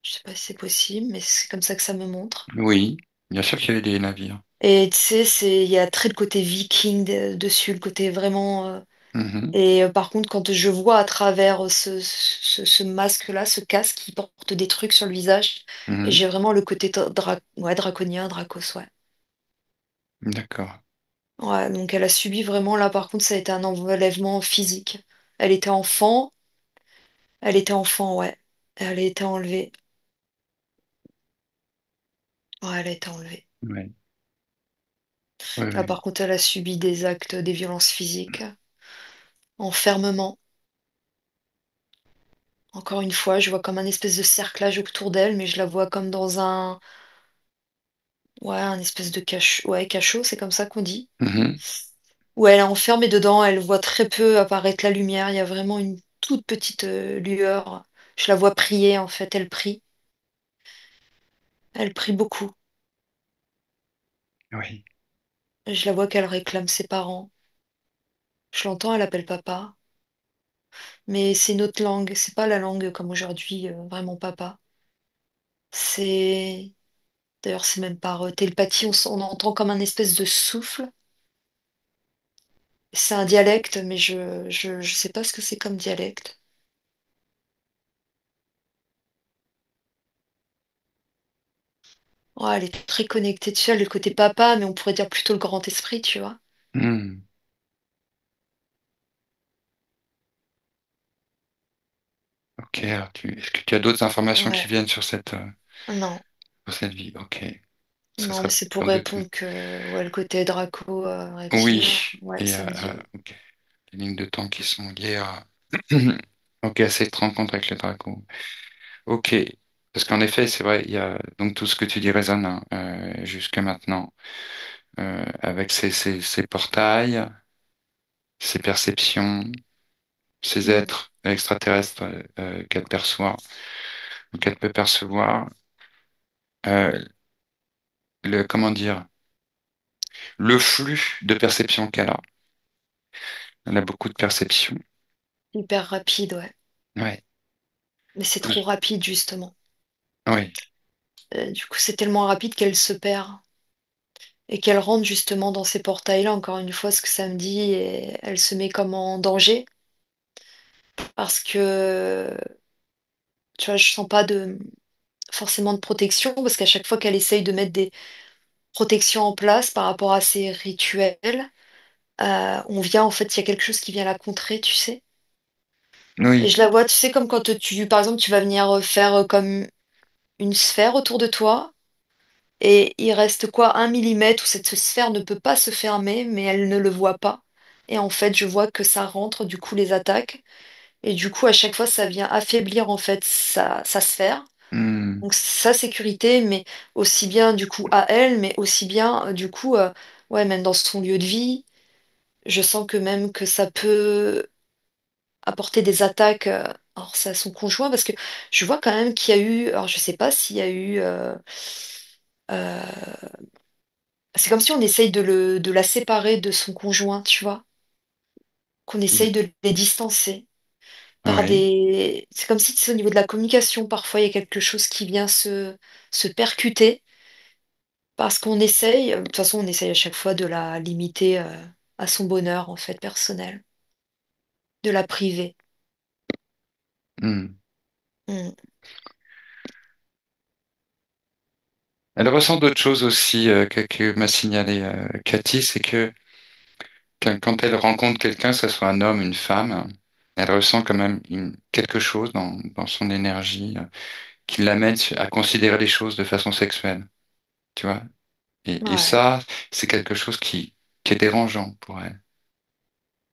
Je sais pas si c'est possible, mais c'est comme ça que ça me montre. Oui. Bien sûr qu'il y avait des navires. Et tu sais, il y a très le côté viking dessus, le côté vraiment... Mhm. et par contre, quand je vois à travers ce masque-là, ce casque qui porte des trucs sur le visage, et Mhm. j'ai vraiment le côté ouais, draconien, Dracos, ouais. D'accord. Ouais, donc elle a subi vraiment, là par contre, ça a été un enlèvement physique. Elle était enfant, elle était enfant, ouais. Elle a été enlevée. Ouais, elle a été enlevée. Oui. Oui, Là, oui. par contre, elle a subi des actes, des violences physiques, enfermement. Encore une fois, je vois comme un espèce de cerclage autour d'elle, mais je la vois comme dans ouais, un espèce de cachot, ouais, cachot, c'est comme ça qu'on dit. Mhm. Où elle est enfermée dedans, elle voit très peu apparaître la lumière. Il y a vraiment une toute petite lueur. Je la vois prier, en fait, elle prie. Elle prie beaucoup. Oui. Je la vois qu'elle réclame ses parents. Je l'entends, elle appelle papa. Mais c'est une autre langue, c'est pas la langue comme aujourd'hui, vraiment papa. C'est D'ailleurs, c'est même par télépathie, on entend comme un espèce de souffle. C'est un dialecte, mais je sais pas ce que c'est comme dialecte. Ouais, elle est très connectée, tu vois, le côté papa, mais on pourrait dire plutôt le grand esprit, tu vois. Mhm. Ok. Alors est-ce que tu as d'autres informations qui Ouais, viennent non. sur cette vie? Ok. Ça Non, mais serait c'est pour peur de tout. répondre que ouais, le côté Draco reptilien, Oui, ouais, et ça me dit. ok. Les lignes de temps qui sont liées à... Ok, à cette rencontre avec le dragon. Ok, parce qu'en effet, c'est vrai, il y a donc tout ce que tu dis résonne hein, jusque maintenant, avec ces portails, ces perceptions, ces Mm. êtres extraterrestres qu'elle perçoit, ou qu'elle peut percevoir, euh, comment dire, le flux de perception qu'elle a. Elle a beaucoup de perceptions. Hyper rapide, ouais. Ouais. Mais c'est trop Plus- rapide, justement. Oui. Du coup, c'est tellement rapide qu'elle se perd. Et qu'elle rentre justement dans ces portails-là, encore une fois, ce que ça me dit, et elle se met comme en danger. Parce que, tu vois, je sens pas forcément de protection, parce qu'à chaque fois qu'elle essaye de mettre des protections en place par rapport à ces rituels, on vient, en fait, il y a quelque chose qui vient la contrer, tu sais. Et Oui. je la vois, tu sais, comme quand par exemple, tu vas venir faire comme une sphère autour de toi, et il reste quoi, 1 millimètre où cette sphère ne peut pas se fermer, mais elle ne le voit pas. Et en fait, je vois que ça rentre, du coup, les attaques. Et du coup, à chaque fois, ça vient affaiblir, en fait, sa sphère. Hmm. Donc, sa sécurité, mais aussi bien, du coup, à elle, mais aussi bien, du coup, ouais, même dans son lieu de vie. Je sens que même que ça peut apporter des attaques. Alors, c'est à son conjoint, parce que je vois quand même qu'il y a eu. Alors, je sais pas s'il y a eu. Euh, c'est comme si on essaye de la séparer de son conjoint, tu vois, qu'on essaye de les distancer par Oui. des... C'est comme si, tu sais, au niveau de la communication, parfois, il y a quelque chose qui vient se percuter, parce qu'on essaye, de toute façon, on essaye à chaque fois de la limiter à son bonheur, en fait, personnel, de la priver. Hmm. Mm. Elle ressent d'autres choses aussi que m'a signalé Cathy, c'est que quand elle rencontre quelqu'un, que ce soit un homme, une femme, elle ressent quand même quelque chose dans son énergie qui l'amène à considérer les choses de façon sexuelle, tu vois. Et Ouais, ça, c'est quelque chose qui est dérangeant pour elle,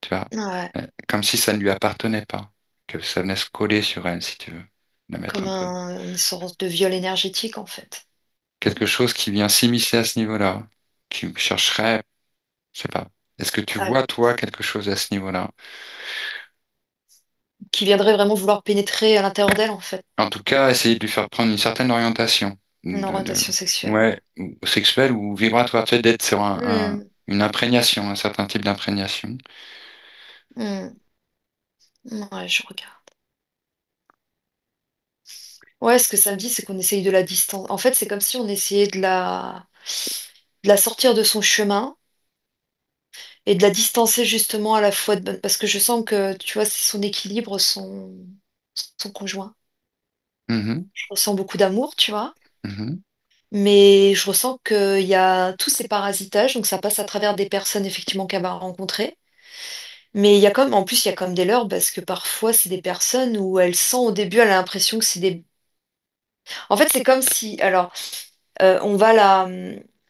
tu vois. ouais. Comme si ça ne lui appartenait pas, que ça venait se coller sur elle, si tu veux, la mettre Comme un peu. une sorte de viol énergétique, en fait, Quelque chose qui vient s'immiscer à ce niveau-là, qui chercherait, je sais pas. Est-ce que tu Ah, vois, toi, quelque chose à ce niveau-là? qui viendrait vraiment vouloir pénétrer à l'intérieur d'elle, en fait, En tout cas, essayer de lui faire prendre une certaine orientation, une de, de- orientation sexuelle. ouais, ou sexuelle ou vibratoire, tu sais, d'être sur Mm, une imprégnation, un certain type d'imprégnation. mm. Ouais, je regarde. Ouais, ce que ça me dit, c'est qu'on essaye de la distance. En fait, c'est comme si on essayait de la sortir de son chemin et de la distancer justement à la fois parce que je sens que, tu vois, c'est son équilibre, son conjoint. Mhm, Je ressens beaucoup d'amour, tu vois, mhm, mais je ressens qu'il y a tous ces parasitages, donc ça passe à travers des personnes effectivement qu'elle va rencontrer. Mais il y a comme, en plus, il y a comme des leurs parce que parfois, c'est des personnes où elle sent au début, elle a l'impression que c'est des. En fait, c'est comme si, alors, on va la.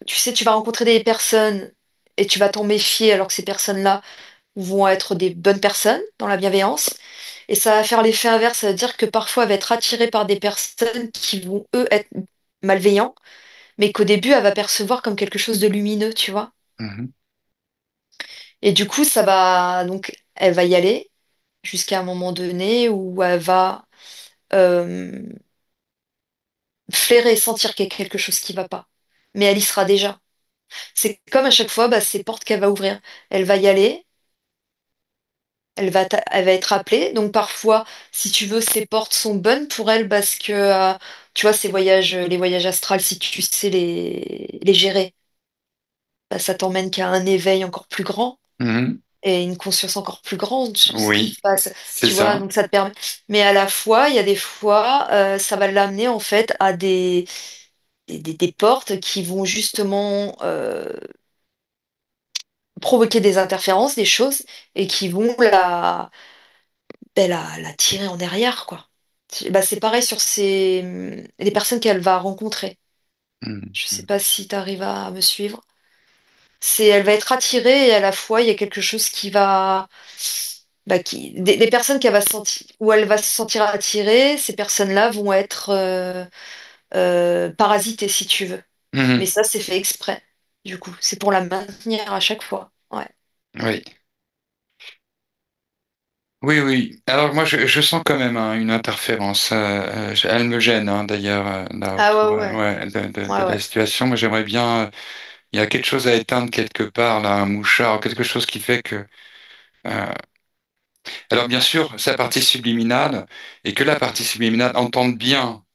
Tu sais, tu vas rencontrer des personnes et tu vas t'en méfier alors que ces personnes-là vont être des bonnes personnes dans la bienveillance. Et ça va faire l'effet inverse, ça veut dire que parfois elle va être attirée par des personnes qui vont, eux, être malveillants, mais qu'au début, elle va percevoir comme quelque chose de lumineux, tu vois. mhm, Et du coup, ça va. Donc, elle va y aller jusqu'à un moment donné où elle va euh, flairer, sentir qu'il y a quelque chose qui va pas. Mais elle y sera déjà. C'est comme à chaque fois, bah, ces portes qu'elle va ouvrir. Elle va y aller, elle va être appelée. Donc parfois, si tu veux, ces portes sont bonnes pour elle parce que, tu vois, les voyages astrales, si tu sais les gérer, bah, ça t'emmène qu'à un éveil encore plus grand mhm. et une conscience encore plus grande sur ce qui Oui, se passe. c'est Tu vois, ça. donc ça te permet. Mais à la fois, il y a des fois, ça va l'amener en fait à des portes qui vont justement provoquer des interférences, des choses, et qui vont la tirer en derrière, quoi. Bah, c'est pareil sur les personnes qu'elle va rencontrer. mm, Je sais mm. pas si tu arrives à me suivre. Elle va être attirée et à la fois, il y a quelque chose qui va, des personnes qu'elle va sentir, où elle va se sentir attirée, ces personnes-là vont être parasitées, si tu veux. Mais Mhm. ça, c'est fait exprès, du coup. C'est pour la maintenir à chaque fois. Ouais. Oui, oui, oui. Alors moi, je sens quand même hein, une interférence. Elle me gêne hein, d'ailleurs là, Ah autour ouais, ouais. ouais, de Ouais, la ouais. situation. Moi, j'aimerais bien. Il y a quelque chose à éteindre quelque part là, un mouchard, quelque chose qui fait que. euh, Alors bien sûr, sa partie subliminale et que la partie subliminale entende bien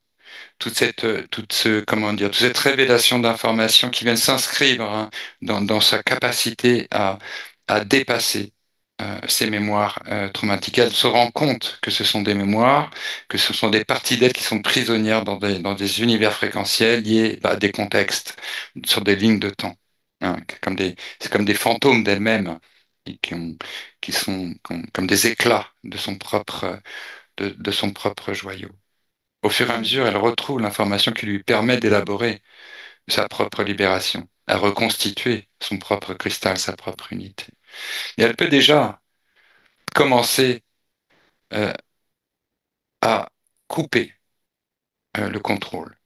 comment dire, toute cette révélation d'informations qui viennent s'inscrire hein, dans sa capacité à dépasser ces mémoires traumatiques. Elle se rend compte que ce sont des mémoires, que ce sont des parties d'elle qui sont prisonnières dans des univers fréquentiels liés à des contextes, sur des lignes de temps. Hein, c'est comme des fantômes d'elle-même qui sont comme des éclats de son propre joyau. Au fur et à Mhm. mesure, elle retrouve l'information qui lui permet d'élaborer sa propre libération, à reconstituer son propre cristal, sa propre unité. Et elle peut déjà commencer euh, à couper le contrôle,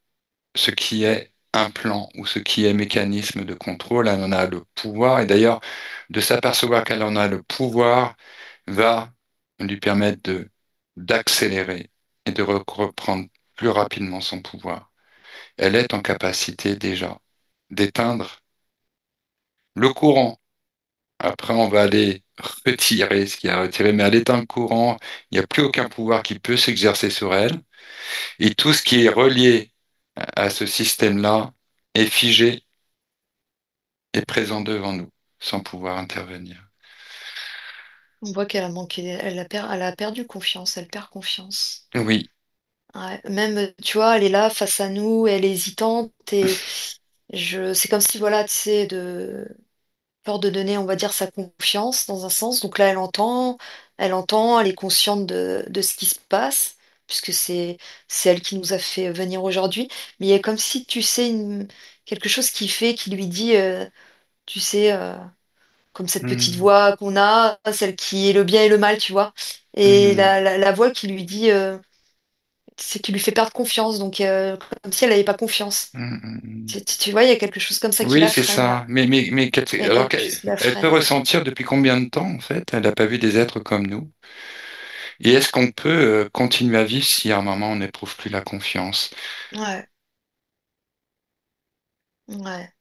ce qui est un plan ou ce qui est mécanisme de contrôle. Elle en a le pouvoir, et d'ailleurs, de s'apercevoir qu'elle en a le pouvoir va lui permettre d'accélérer et de reprendre plus rapidement son pouvoir. Elle est en capacité déjà d'éteindre le courant. Après, on va aller retirer ce qui a retiré, mais elle éteint le courant, il n'y a plus aucun pouvoir qui peut s'exercer sur elle. Et tout ce qui est relié à ce système-là est figé et présent devant nous, sans pouvoir intervenir. On voit qu'elle a manqué, elle a perdu confiance, elle perd confiance. Oui. Ouais. Même, tu vois, elle est là face à nous, elle est hésitante et c'est comme si, voilà, tu sais, peur de donner, on va dire, sa confiance dans un sens. Donc là, elle est consciente de ce qui se passe, puisque c'est elle qui nous a fait venir aujourd'hui. Mais il y a comme si, tu sais, quelque chose qui lui dit, tu sais, comme cette petite Hmm, voix qu'on a, celle qui est le bien et le mal, tu vois. Et hmm, la voix qui lui dit, c'est qui lui fait perdre confiance, donc comme si elle n'avait pas confiance. hmm, hmm, hmm. Tu vois, il y a quelque chose comme ça qui Oui, la c'est freine là. ça. Mais Il y a alors quelque chose qui la elle peut freine. ressentir depuis combien de temps, en fait? Elle n'a pas vu des êtres comme nous. Et est-ce qu'on peut continuer à vivre si à un moment on n'éprouve plus la confiance? Ouais, ouais.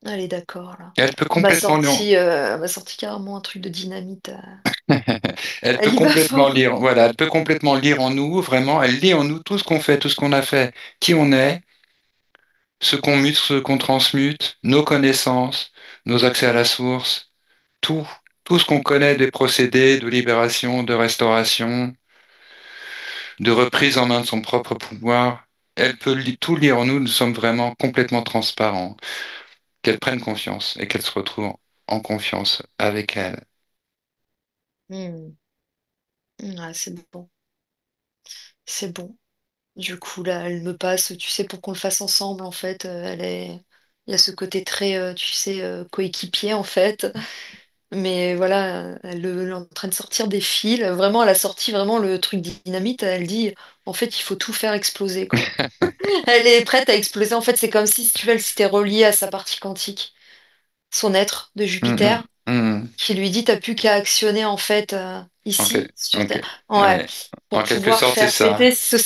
Elle est d'accord là. Elle peut complètement lire, Elle m'a sorti carrément un truc de dynamite. elle peut Elle y va complètement fort. lire, voilà, elle peut complètement lire en nous, vraiment, elle lit en nous tout ce qu'on fait, tout ce qu'on a fait, qui on est, ce qu'on mute, ce qu'on transmute, nos connaissances, nos accès à la source, tout, tout ce qu'on connaît des procédés de libération, de restauration, de reprise en main de son propre pouvoir. Elle peut tout lire en nous, nous sommes vraiment complètement transparents. Qu'elle prenne confiance et qu'elle se retrouve en confiance avec elle. Hmm. Ouais, c'est bon. C'est bon. Du coup, là, elle me passe, tu sais, pour qu'on le fasse ensemble, en fait. Il y a ce côté très, tu sais, coéquipier, en fait. Mais voilà, elle est en train de sortir des fils. Vraiment, elle a sorti vraiment le truc dynamite. Elle dit, en fait, il faut tout faire exploser, quoi. Elle est prête à exploser. En fait, c'est comme si tu veux, elle s'était reliée à sa partie quantique, son être de Hum, Jupiter, hum, qui lui dit, t'as plus qu'à actionner, en fait, ok, ici, sur ok. Terre. Ouais, Ouais. pour En quelque pouvoir sorte, c'est faire ça. péter ce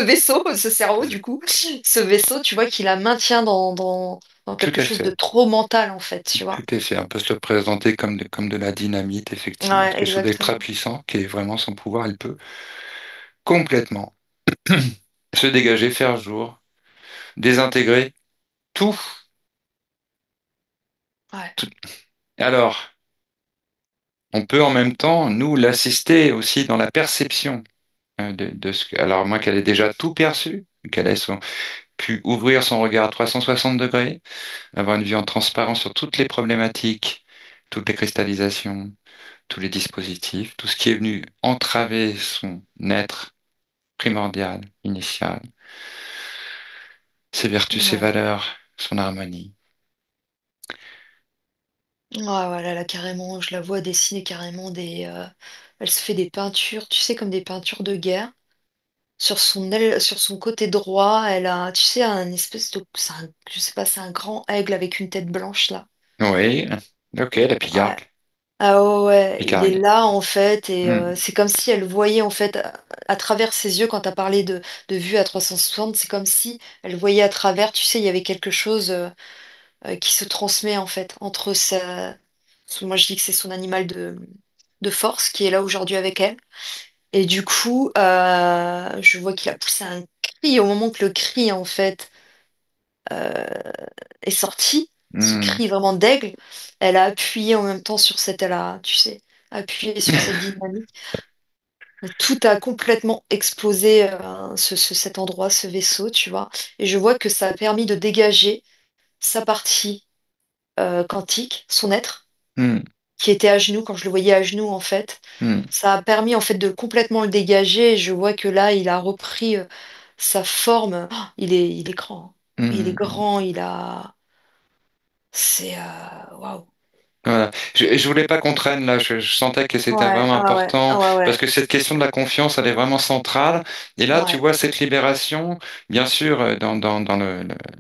vaisseau, ce cerveau, du coup, ce vaisseau, tu vois, qui la maintient dans Tout quelque à chose de fait. trop mental, en fait, tu vois. Tout à fait. On peut se le présenter comme de la dynamite, effectivement. Ouais, Quelque chose d'extra exactement. puissant qui est vraiment son pouvoir. Elle peut complètement se dégager, faire jour, désintégrer tout. Ouais. tout. Alors, on peut en même temps, nous, l'assister aussi dans la perception de ce que. Alors, moi, qu'elle ait déjà tout perçu, qu'elle ait pu ouvrir son regard à 360 degrés, avoir une vue en transparence sur toutes les problématiques, toutes les cristallisations, tous les dispositifs, tout ce qui est venu entraver son être primordial, initial, ses vertus, ses Ouais. valeurs, son harmonie. Ouais, voilà, là, carrément, je la vois dessiner carrément elle se fait des peintures, tu sais, comme des peintures de guerre. Sur son aile, sur son côté droit, elle a, tu sais, un espèce de, je sais pas, c'est un grand aigle avec une tête blanche, là. Oui, ok, la Ouais. pigargue, Ah ouais, ouais, il est pigargue. là, en fait, et Hmm, c'est comme si elle voyait, en fait, à travers ses yeux, quand t'as parlé de vue à 360, c'est comme si elle voyait à travers, tu sais, il y avait quelque chose qui se transmet, en fait, entre moi je dis que c'est son animal de force qui est là aujourd'hui avec elle. Et du coup, je vois qu'il a poussé un cri au moment que le cri, en fait, euh, est sorti, ce hmm, cri vraiment d'aigle. Elle a appuyé en même temps sur elle a, tu sais, appuyé sur cette dynamique. Tout a complètement explosé, cet endroit, ce vaisseau, tu vois. Et je vois que ça a permis de dégager sa partie quantique, son être, hmm, qui était à genoux, quand je le voyais à genoux, en fait. hmm, Ça a permis, en fait, de complètement le dégager. Et je vois que là, il a repris sa forme. Oh, il est grand, hein. Il est hmm, hmm. grand, c'est... waouh. Voilà. Je voulais pas qu'on traîne là, je sentais que c'était Ouais, vraiment ah ouais, important ah ouais, parce ouais, que cette question de la confiance, elle est vraiment centrale. Et là, tu ouais, vois, cette libération, bien sûr, dans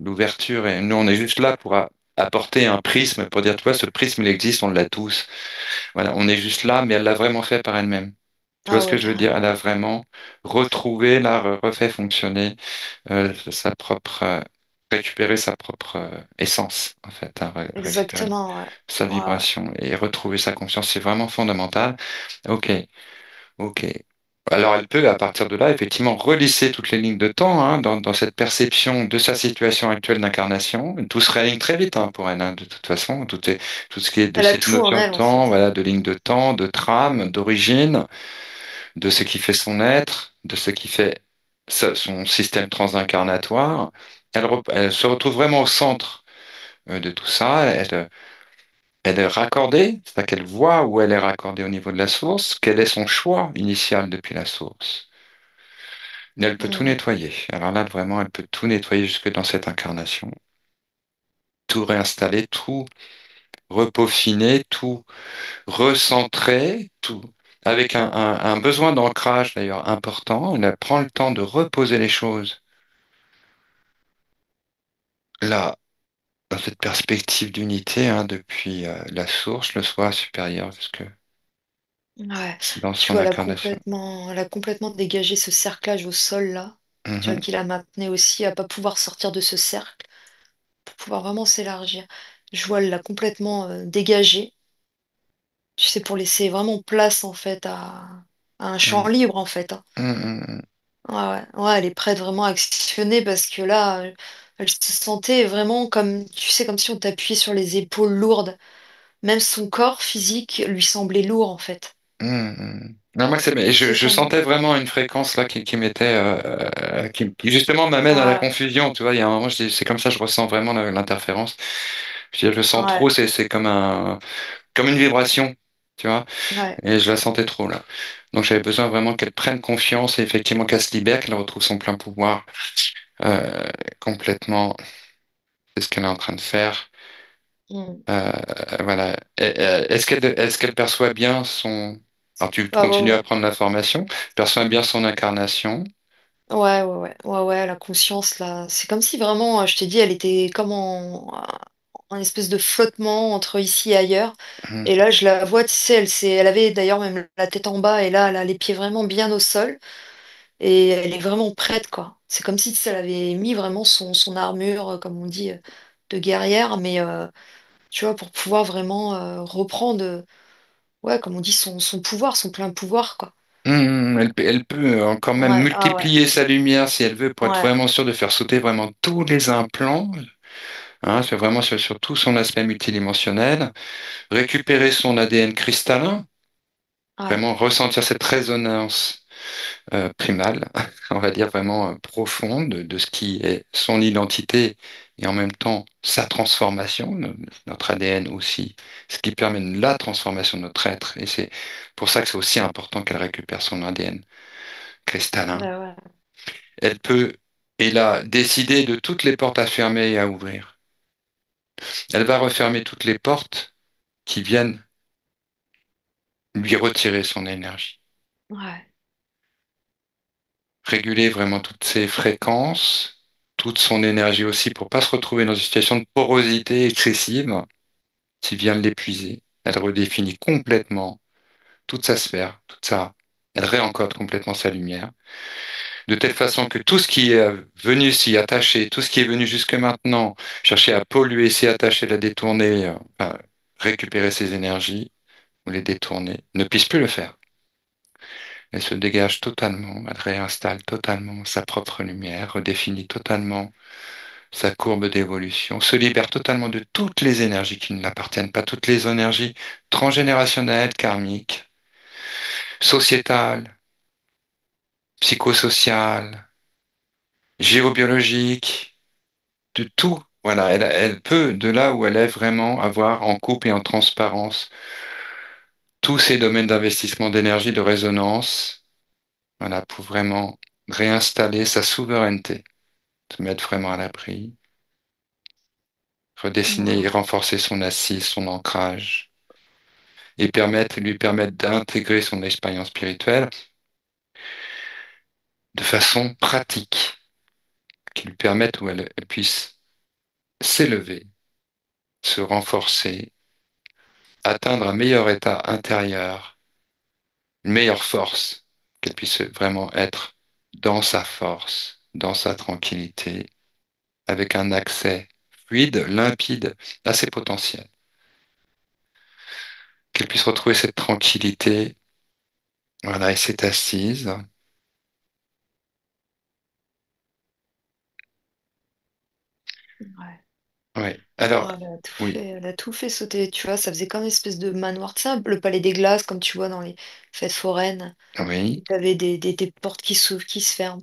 l'ouverture, et nous, on est juste là pour apporter un prisme, pour dire, tu vois, ce prisme, il existe, on l'a tous. Voilà, on est juste là, mais elle l'a vraiment fait par elle-même. Tu vois ah ce que ouais, je veux dire? carrément. Elle a vraiment retrouvé, là, refait fonctionner sa propre, récupérer sa propre essence, en fait, hein, récupérer Exactement, ouais. sa Ouais, ouais. vibration et retrouver sa conscience, c'est vraiment fondamental. Ok, ok. Alors elle peut, à partir de là, effectivement, relisser toutes les lignes de temps dans cette perception de sa situation actuelle d'incarnation. Tout se réaligne très vite pour elle, de toute façon. Tout ce qui est de Elle a cette tout en notion de elle, en temps, fait. voilà, de ligne de temps, de trame, d'origine, de ce qui fait son être, de ce qui fait son système transincarnatoire. Elle se retrouve vraiment au centre de tout ça. Elle est raccordée, c'est-à-dire qu'elle voit où elle est raccordée au niveau de la source, quel est son choix initial depuis la source. Et elle peut tout Hmm. nettoyer. Alors là, vraiment, elle peut tout nettoyer jusque dans cette incarnation. Tout réinstaller, tout repeaufiner, tout recentrer, tout. Avec un besoin d'ancrage d'ailleurs important, elle prend le temps de reposer les choses là, dans cette perspective d'unité, depuis la source, le soi supérieur, jusque Ouais. dans Tu son vois, incarnation. elle a complètement dégagé ce cerclage au sol, là. Tu vois, Mhm, qui la maintenait aussi à pas pouvoir sortir de ce cercle, pour pouvoir vraiment s'élargir. Je vois, elle l'a complètement dégagé. Tu sais, pour laisser vraiment place, en fait, à un champ mhm, libre, en fait, hein. mhm, Ouais, ouais, ouais, elle est prête vraiment à actionner parce que là, elle se sentait vraiment comme, tu sais, comme si on t'appuyait sur les épaules lourdes. Même son corps physique lui semblait lourd, en fait. Non, moi, Tu sais, je comme... sentais vraiment une fréquence là qui m'était, qui justement m'amène à la Ouais, confusion. Tu vois, il y a un moment, c'est comme ça, je ressens vraiment l'interférence. Je le sens trop, ouais, c'est comme une vibration, tu vois, ouais. et je la sentais trop là. Donc j'avais besoin vraiment qu'elle prenne confiance et effectivement qu'elle se libère, qu'elle retrouve son plein pouvoir complètement. C'est ce qu'elle est en train de faire. Mm. Euh, voilà. Est-ce qu'elle perçoit bien son... Alors tu Ah, ouais, continues à ouais. prendre l'information, perçoit bien son incarnation. Ouais, ouais, ouais, ouais, ouais, la conscience, là. C'est comme si vraiment, je t'ai dit, elle était comme en espèce de flottement entre ici et ailleurs. Hum, Et là, je la vois, tu sais, elle avait d'ailleurs même la tête en bas, et là, elle a les pieds vraiment bien au sol. Et elle est vraiment prête, quoi. C'est comme si tu sais, elle avait mis vraiment son armure, comme on dit, de guerrière, mais tu vois, pour pouvoir vraiment reprendre, ouais, comme on dit, son pouvoir, son plein pouvoir, quoi. Elle peut quand même Ouais, ah ouais, multiplier sa lumière si elle veut pour être ouais, vraiment sûre de faire sauter vraiment tous les implants, c'est vraiment sur tout son aspect multidimensionnel, récupérer son ADN cristallin, ouais. vraiment ressentir cette résonance primale, on va dire vraiment profonde de ce qui est son identité et en même temps sa transformation, notre ADN aussi, ce qui permet la transformation de notre être. Et c'est pour ça que c'est aussi important qu'elle récupère son ADN cristallin. Bah ouais. Elle peut, et là, décider de toutes les portes à fermer et à ouvrir. Elle va refermer toutes les portes qui viennent lui retirer son énergie. Ouais. Réguler vraiment toutes ses fréquences, toute son énergie aussi pour pas se retrouver dans une situation de porosité excessive qui vient de l'épuiser. Elle redéfinit complètement toute sa sphère, toute sa, elle réencode complètement sa lumière, de telle façon que tout ce qui est venu s'y attacher, tout ce qui est venu jusque maintenant, chercher à polluer, s'y attacher, la détourner, enfin, récupérer ses énergies ou les détourner, ne puisse plus le faire. Elle se dégage totalement, elle réinstalle totalement sa propre lumière, redéfinit totalement sa courbe d'évolution, se libère totalement de toutes les énergies qui ne l'appartiennent pas, toutes les énergies transgénérationnelles, karmiques, sociétales, psychosociales, géobiologiques, de tout. Voilà, elle peut, de là où elle est, vraiment avoir en coupe et en transparence tous ces domaines d'investissement d'énergie, de résonance, voilà, pour vraiment réinstaller sa souveraineté, se mettre vraiment à l'abri, redessiner et Ouais. renforcer son assise, son ancrage, et lui permettre d'intégrer son expérience spirituelle de façon pratique, qui lui permette où elle puisse s'élever, se renforcer, atteindre un meilleur état intérieur, une meilleure force, qu'elle puisse vraiment être dans sa force, dans sa tranquillité, avec un accès fluide, limpide à ses potentiels. Qu'elle puisse retrouver cette tranquillité, voilà, et s'est assise. Ouais. Oui. Alors, Oh, oui, elle a tout fait sauter, tu vois, ça faisait comme une espèce de manoir, tu sais, le palais des glaces, comme tu vois dans les fêtes foraines, oui, où t'avais des portes qui s'ouvrent, qui se ferment.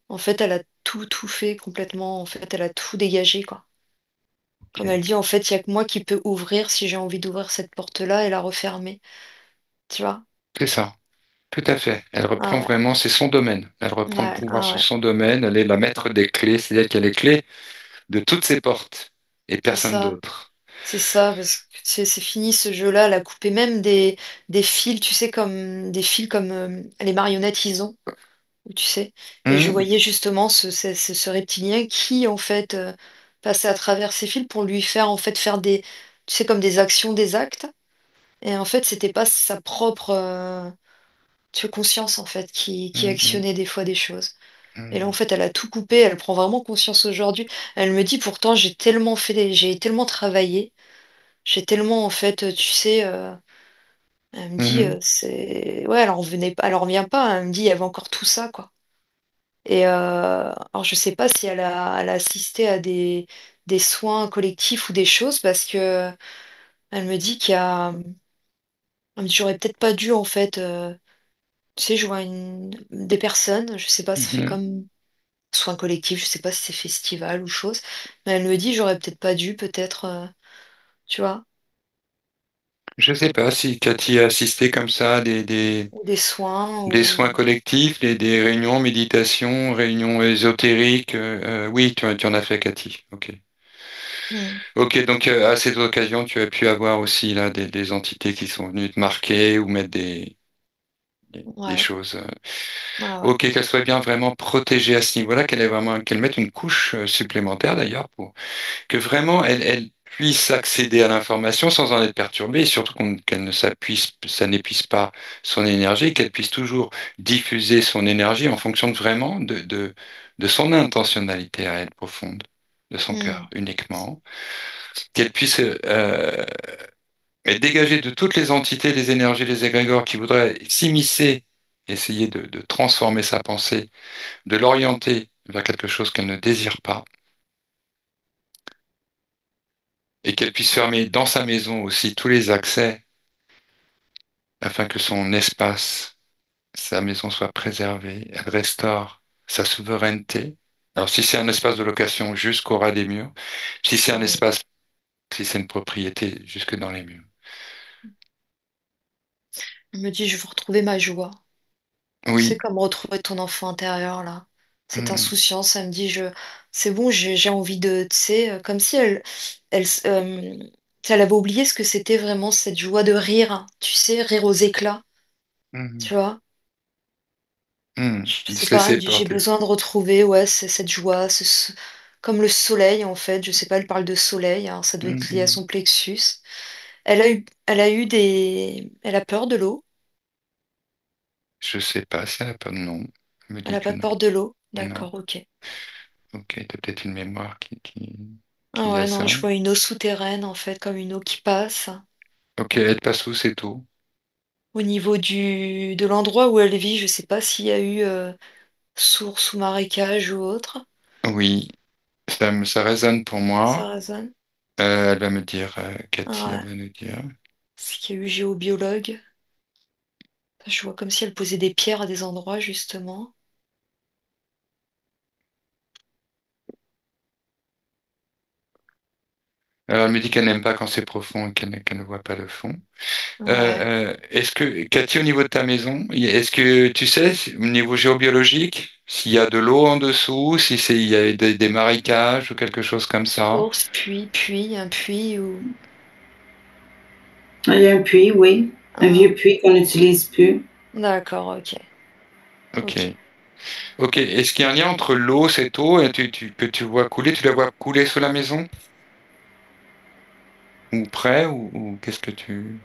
En fait, elle a tout fait complètement, en fait, elle a tout dégagé, quoi. Comme ok. elle dit, en fait, il y a que moi qui peux ouvrir si j'ai envie d'ouvrir cette porte-là et la refermer, tu vois? C'est ça. Tout à fait. Elle reprend Ah vraiment, c'est son domaine. Elle ouais, reprend le ouais, pouvoir ah sur ouais, son domaine. Elle est la maître des clés, c'est-à-dire qu'elle est clé de toutes ses portes et c'est personne ça. d'autre. C'est ça, parce que c'est fini ce jeu-là, elle a coupé même des fils, tu sais, comme des fils comme les marionnettes ils ont. Tu sais. Et je Hum, voyais justement ce reptilien qui, en fait, passait à travers ces fils pour lui faire, en fait, faire des, tu sais, comme des actions, des actes. Et en fait, c'était pas sa propre, tu sais, conscience, en fait, qui hum, hum, actionnait des fois des choses. Et là, en hum, fait, elle a tout coupé, elle prend vraiment conscience aujourd'hui. Elle me dit, pourtant, j'ai tellement travaillé, j'ai tellement, en fait, tu sais, elle me dit, hum, c'est, ouais, elle en revenait pas, elle en revient pas, elle me dit, il y avait encore tout ça, quoi. Et alors je sais pas si elle a assisté à des soins collectifs ou des choses parce que elle me dit elle me dit, j'aurais peut-être pas dû en fait, tu sais, je vois des personnes, je sais pas, ça fait hum. comme soins collectifs, je sais pas si c'est festival ou chose, mais elle me dit j'aurais peut-être pas dû, peut-être, tu vois, Je sais pas si Cathy a assisté comme ça à ou des soins des soins ou. collectifs, des réunions méditation, réunions ésotériques. Oui, tu en as fait, Cathy. Ok. Hmm. Ok, donc à cette occasion, tu as pu avoir aussi là des entités qui sont venues te marquer ou mettre des Ouais, choses. ouais, ouais. Ok, qu'elle soit bien vraiment protégée à ce niveau-là, qu'elle mette une couche supplémentaire d'ailleurs pour que vraiment elle puisse accéder à l'information sans en être perturbée et surtout qu'elle ne ça n'épuise pas son énergie, qu'elle puisse toujours diffuser son énergie en fonction vraiment de son intentionnalité à elle profonde, de son Hmm. cœur uniquement, qu'elle puisse être dégagée de toutes les entités, les énergies, les égrégores qui voudraient s'immiscer, essayer de transformer sa pensée, de l'orienter vers quelque chose qu'elle ne désire pas, et qu'elle puisse fermer dans sa maison aussi tous les accès afin que son espace, sa maison soit préservée. Elle restaure sa souveraineté. Alors si c'est un espace de location jusqu'au ras des murs, si c'est un Hmm. espace, si c'est une propriété, jusque dans les murs. Elle me dit je veux retrouver ma joie. Tu sais, Oui. comme retrouver ton enfant intérieur, là. Cette Mhm. insouciance, elle me dit, c'est bon, j'ai envie de, tu sais, comme si tu sais, elle avait oublié ce que c'était vraiment cette joie de rire, tu sais, rire aux éclats, Mhm. tu vois. Mhm. Je De sais se pas, laisser elle dit, j'ai porter. besoin de retrouver, ouais, cette joie, comme le soleil, en fait, je sais pas, elle parle de soleil, hein, ça doit être lié à Mhm. son plexus. Elle a peur de l'eau, Je sais pas si elle a pas de nom. Elle me elle dit a que pas non. peur de l'eau, Non. d'accord, ok. Ok, t'as peut-être une mémoire Ah qui a ouais, non, ça. je vois une eau souterraine, en fait, comme une eau qui passe. Ok, elle passe où, c'est tout. Au niveau de l'endroit où elle vit, je sais pas s'il y a eu source ou marécage ou autre. Oui, ça résonne pour Ça moi. résonne. Elle va me dire, Ah Cathy, ouais. elle va nous dire. Est-ce qu'il y a eu géobiologue? Je vois comme si elle posait des pierres à des endroits, justement. Alors, elle me dit qu'elle n'aime pas quand c'est profond et qu'elle ne voit pas le fond. Ouais. Est-ce que, Cathy, au niveau de ta maison, est-ce que tu sais, au niveau géobiologique, s'il y a de l'eau en dessous, si c'est, il y a des marécages ou quelque chose comme ça? Source, puits, un puits ou... Il y a un puits, oui. Un Ah, vieux puits qu'on n'utilise plus. d'accord, ok. Ok. Ok. Ok. Est-ce qu'il y a un lien entre l'eau, cette eau, et que tu vois couler, tu la vois couler sous la maison? Ou près, ou qu'est-ce que tu...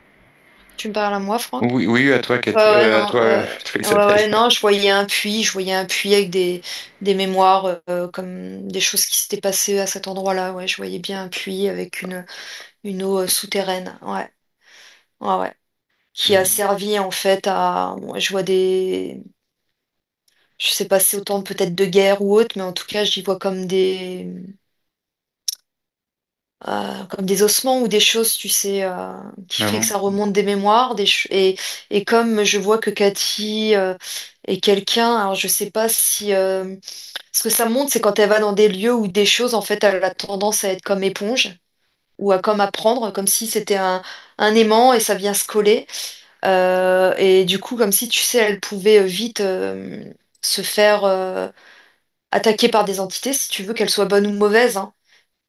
Tu me parles à moi, Franck? Oui, oui, à toi, Cathy, Ouais, à non, toi, toi, ouais, Isabelle. ouais, non, je voyais un puits avec des mémoires, comme des choses qui s'étaient passées à cet endroit-là. Ouais, je voyais bien un puits avec une eau souterraine. Ouais, ouais, ouais. Qui a Mhm. servi en fait à. Moi, je vois des. Je sais pas si c'est autant peut-être de guerre ou autre, mais en tout cas, j'y vois comme des ossements ou des choses, tu sais, qui Ah fait que bon? ça remonte des mémoires. Et comme je vois que Cathy est quelqu'un, alors je sais pas si. Ce que ça montre, c'est quand elle va dans des lieux où des choses, en fait, elle a tendance à être comme éponge ou à comme à prendre, comme si c'était un aimant et ça vient se coller. Et du coup, comme si, tu sais, elle pouvait vite se faire attaquer par des entités, si tu veux qu'elles soient bonnes ou mauvaises, hein.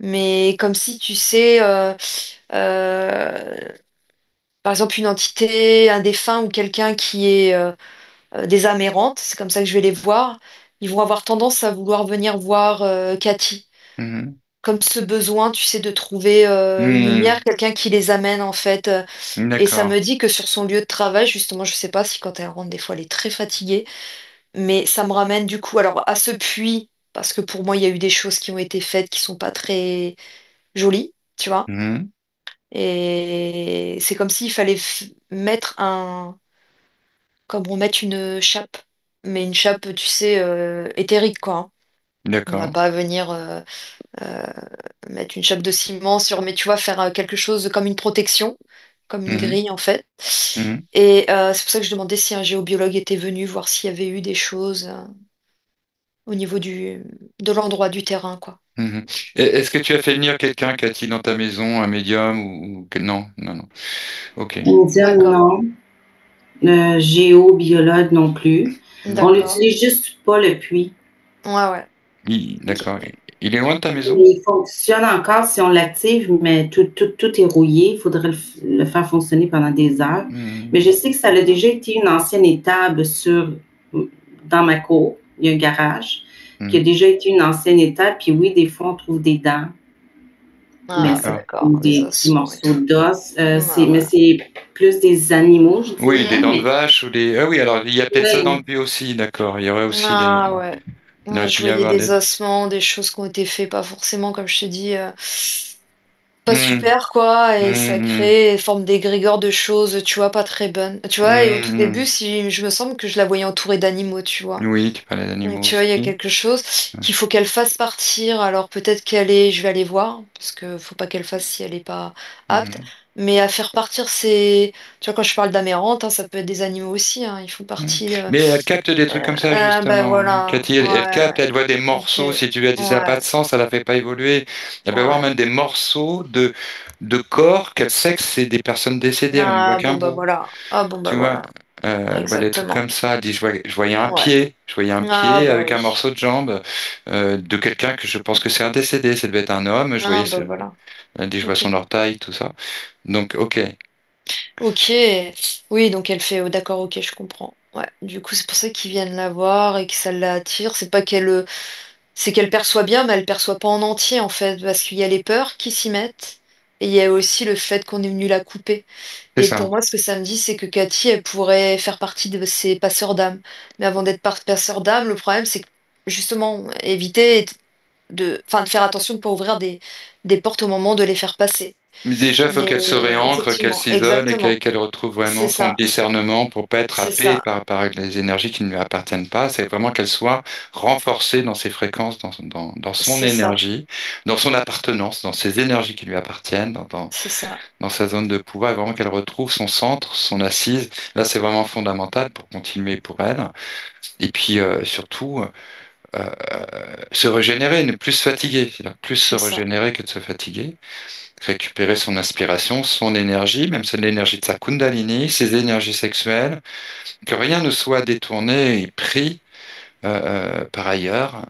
Mais comme si, tu sais, euh, par exemple, une entité, un défunt ou quelqu'un qui est des âmes errantes, c'est comme ça que je vais les voir, ils vont avoir tendance à vouloir venir voir Cathy. Mhm. Comme ce besoin, tu sais, de trouver une lumière, Mhm. quelqu'un qui les amène, en fait. Et ça D'accord. me dit que sur son lieu de travail, justement, je sais pas si quand elle rentre, des fois, elle est très fatiguée, mais ça me ramène du coup, alors à ce puits, parce que pour moi, il y a eu des choses qui ont été faites qui sont pas très jolies, tu vois. Mhm. Et c'est comme s'il fallait mettre comme on met une chape, mais une chape, tu sais, éthérique, quoi, hein. On va D'accord. pas venir euh, mettre une chape de ciment sur, mais tu vois, faire quelque chose comme une protection, comme une Mhm. grille, en fait. Mhm. Et c'est pour ça que je demandais si un géobiologue était venu voir s'il y avait eu des choses au niveau de l'endroit du terrain, quoi. Mhm. Est-ce que tu as fait venir quelqu'un, Cathy, dans ta maison, un médium Non, non, non. Ok. Médium, D'accord, non. Géobiologue non plus. On d'accord. n'utilise juste pas le puits. Ouais, ouais. D'accord. Il est loin de ta maison? Il fonctionne encore si on l'active, mais tout est rouillé. Il faudrait le faire fonctionner pendant des heures. Mhm. Mais je sais que ça a déjà été une ancienne étable dans ma cour. Il y a un garage qui a Mhm. déjà été une ancienne étable. Puis oui, des fois, on trouve des dents, mais Ah ouais, ça D'accord. d'accord, ou les des petits ossements et tout. morceaux d'os. Ah Mais ouais. c'est plus des animaux, je Oui, des dirais. dents de Mais vache ou des... Ah oui, alors il y a peut-être ça dans oui, le but aussi, d'accord. Il y aurait aussi des... Ah ouais. Il aurait Ouais, je pu y voyais avoir des des... ossements, des choses qui ont été faites, pas forcément, comme je te dis, pas Mhm. super, quoi, et ça Mhm. crée forme d'égrégore de choses, tu vois, pas très bonnes. Tu vois, et au tout début, Mhm. si je me semble que je la voyais entourée d'animaux, tu vois. Oui, tu parlais Et d'animaux tu vois, il y a aussi. quelque chose qu'il faut qu'elle fasse partir. Alors peut-être qu'elle est, je vais aller voir, parce que faut pas qu'elle fasse si elle est pas apte. Mhm. Mais à faire partir ces, tu vois, quand je parle d'amérante, hein, ça peut être des animaux aussi, hein, ils font Mhm. partie. Mais elle capte des trucs comme ça, Ben justement. voilà, Cathy, elle capte, ouais, elle voit des ok, morceaux. Si tu lui as dit ça n'a pas ouais, de sens, ça la fait pas évoluer. Elle peut voir ouais. même des morceaux de corps qu'elle sait que c'est des personnes décédées. Elle ne voit Ah qu'un bon bah bout. voilà, ah bon bah Tu vois? voilà. Des trucs exactement. comme ça. Elle dit, Ouais. je voyais un Ah pied bah avec un oui. morceau de jambe de quelqu'un que je pense que c'est un décédé, ça devait être un homme. Ah bah voilà. Elle dit, je vois Ok. son orteil, tout ça. Donc, ok, Ok. Oui, donc elle fait, oh, d'accord, ok, je comprends. Ouais. Du coup, c'est pour ça qu'ils viennent la voir et que ça l'attire. C'est pas qu'elle, c'est qu'elle perçoit bien, mais elle perçoit pas en entier en fait, parce qu'il y a les peurs qui s'y mettent. Et il y a aussi le fait qu'on est venu la couper. c'est Et pour ça. moi, ce que ça me dit, c'est que Cathy, elle pourrait faire partie de ces passeurs d'âme. Mais avant d'être passeur d'âme, le problème, c'est que justement, éviter enfin, de faire attention de ne pas ouvrir des portes au moment de les faire passer. Mais déjà, il faut Mais qu'elle se réancre, qu'elle effectivement, s'isole et exactement. qu'elle retrouve C'est vraiment son ça, discernement pour pas être c'est happée ça, par les énergies qui ne lui appartiennent pas. C'est vraiment qu'elle soit renforcée dans ses fréquences, dans son c'est ça, énergie, dans son appartenance, dans ses énergies qui lui appartiennent, c'est ça, dans sa zone de pouvoir, et vraiment qu'elle retrouve son centre, son assise. Là, c'est vraiment fondamental pour continuer pour elle. Et puis, surtout, se régénérer, ne plus se fatiguer. C'est-à-dire plus se c'est ça. régénérer que de se fatiguer, récupérer son inspiration, son énergie, même c'est l'énergie de sa Kundalini, ses énergies sexuelles, que rien ne soit détourné et pris par ailleurs.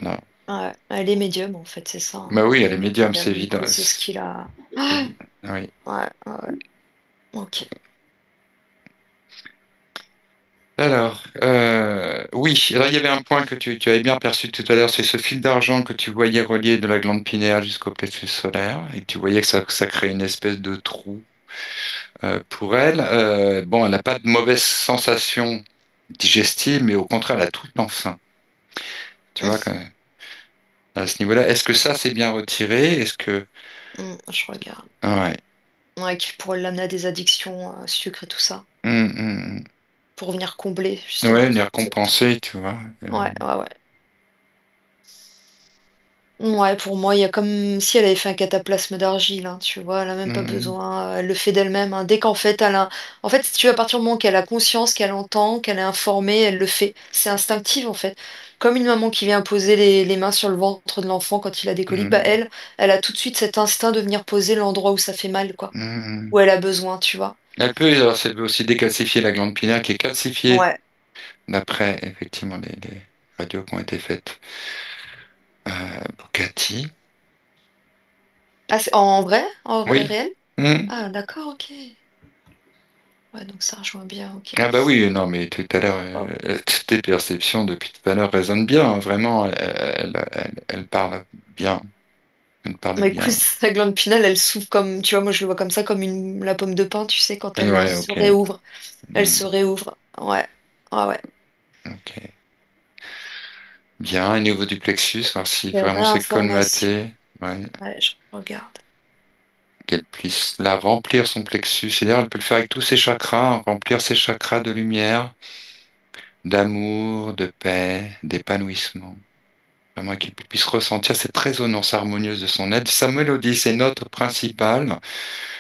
Voilà. Ouais, elle est médium en fait, c'est ça, Bah hein. oui, elle est médium, c'est Du évident. coup, c'est ce qu'il a. C'est Ah, évident. Oui. ouais, ouais, ouais. Ok. Alors, oui, alors il y avait un point que tu avais bien perçu tout à l'heure, c'est ce fil d'argent que tu voyais relié de la glande pinéale jusqu'au plexus solaire, et que tu voyais que ça crée une espèce de trou pour elle. Bon, elle n'a pas de mauvaise sensation digestive, mais au contraire, elle a tout le temps faim. Tu vois, à ce niveau-là, est-ce que ça c'est bien retiré? Est-ce que... Je regarde. Ouais. Ouais, qui pourrait l'amener à des addictions, sucre et tout ça, Hum. pour venir combler Ouais, justement venir ce trou. compenser, tu vois. Ouais, ouais, ouais. Ouais, pour moi, il y a comme si elle avait fait un cataplasme d'argile, hein, tu vois, elle a même pas Hum, besoin, elle le fait d'elle-même, hein. Dès qu'en fait, en fait, si tu veux, à partir du moment qu'elle a conscience, qu'elle entend, qu'elle est informée, elle le fait. C'est instinctif, en fait. Comme une maman qui vient poser les mains sur le ventre de l'enfant quand il a des coliques, bah hum, elle a tout de suite cet instinct de venir poser l'endroit où ça fait mal, quoi, hum. où elle a besoin, tu vois. Elle peut, alors, ça peut aussi décalcifier la glande pinéale qui est calcifiée Ouais. d'après effectivement les radios qui ont été faites pour Cathy. Ah, c'est en vrai? En vrai Oui. réel? Hum. Ah, d'accord, ok. Ouais, donc ça rejoint bien, ok. Ah bah oui, non, mais tout à l'heure, Wow. toutes tes perceptions depuis tout à l'heure résonnent bien, hein, vraiment, elle parle bien, elle parle Mais écoute, bien. sa glande pinale, elle s'ouvre comme, tu vois, moi je le vois comme ça, comme la pomme de pin, tu sais, quand elle Ouais, se ok. réouvre. Elle Hmm, se réouvre. Ouais. Ah ouais. ok. Bien, au niveau du plexus, voir si Des vraiment c'est réinformations. colmaté, ouais, Ouais, je regarde. qu'elle puisse la remplir son plexus. C'est-à-dire, elle peut le faire avec tous ses chakras, remplir ses chakras de lumière, d'amour, de paix, d'épanouissement. Vraiment qu'il puisse ressentir cette résonance harmonieuse de son être, sa mélodie, ses notes principales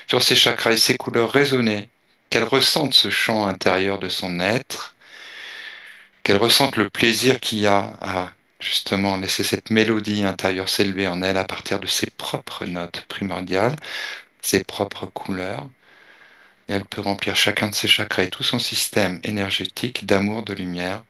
sur ses chakras et ses couleurs résonner, qu'elle ressente ce chant intérieur de son être, qu'elle ressente le plaisir qu'il y a à justement laisser cette mélodie intérieure s'élever en elle à partir de ses propres notes primordiales, ses propres couleurs, et elle peut remplir chacun de ses chakras et tout son système énergétique d'amour, de lumière,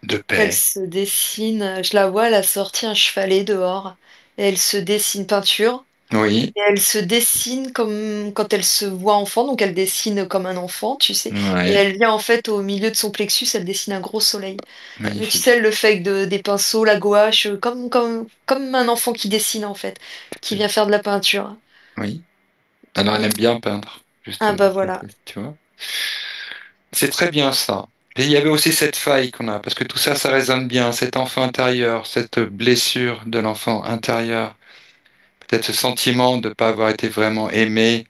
de Elle paix. se dessine. Je la vois, elle a sorti un chevalet dehors. Et elle se dessine peinture. Oui, Et elle se dessine comme quand elle se voit enfant. Donc elle dessine comme un enfant, tu sais. Et ouais, elle vient en fait au milieu de son plexus, elle dessine un gros soleil. Mais tu sais, magnifique. elle le fait avec des pinceaux, la gouache, comme un enfant qui dessine en fait, qui vient faire de la peinture. Oui. Alors elle Mm. aime bien peindre, Ah justement, bah voilà. tu vois. C'est très bien ça. Et il y avait aussi cette faille qu'on a, parce que tout ça, ça résonne bien, cet enfant intérieur, cette blessure de l'enfant intérieur, peut-être ce sentiment de ne pas avoir été vraiment aimé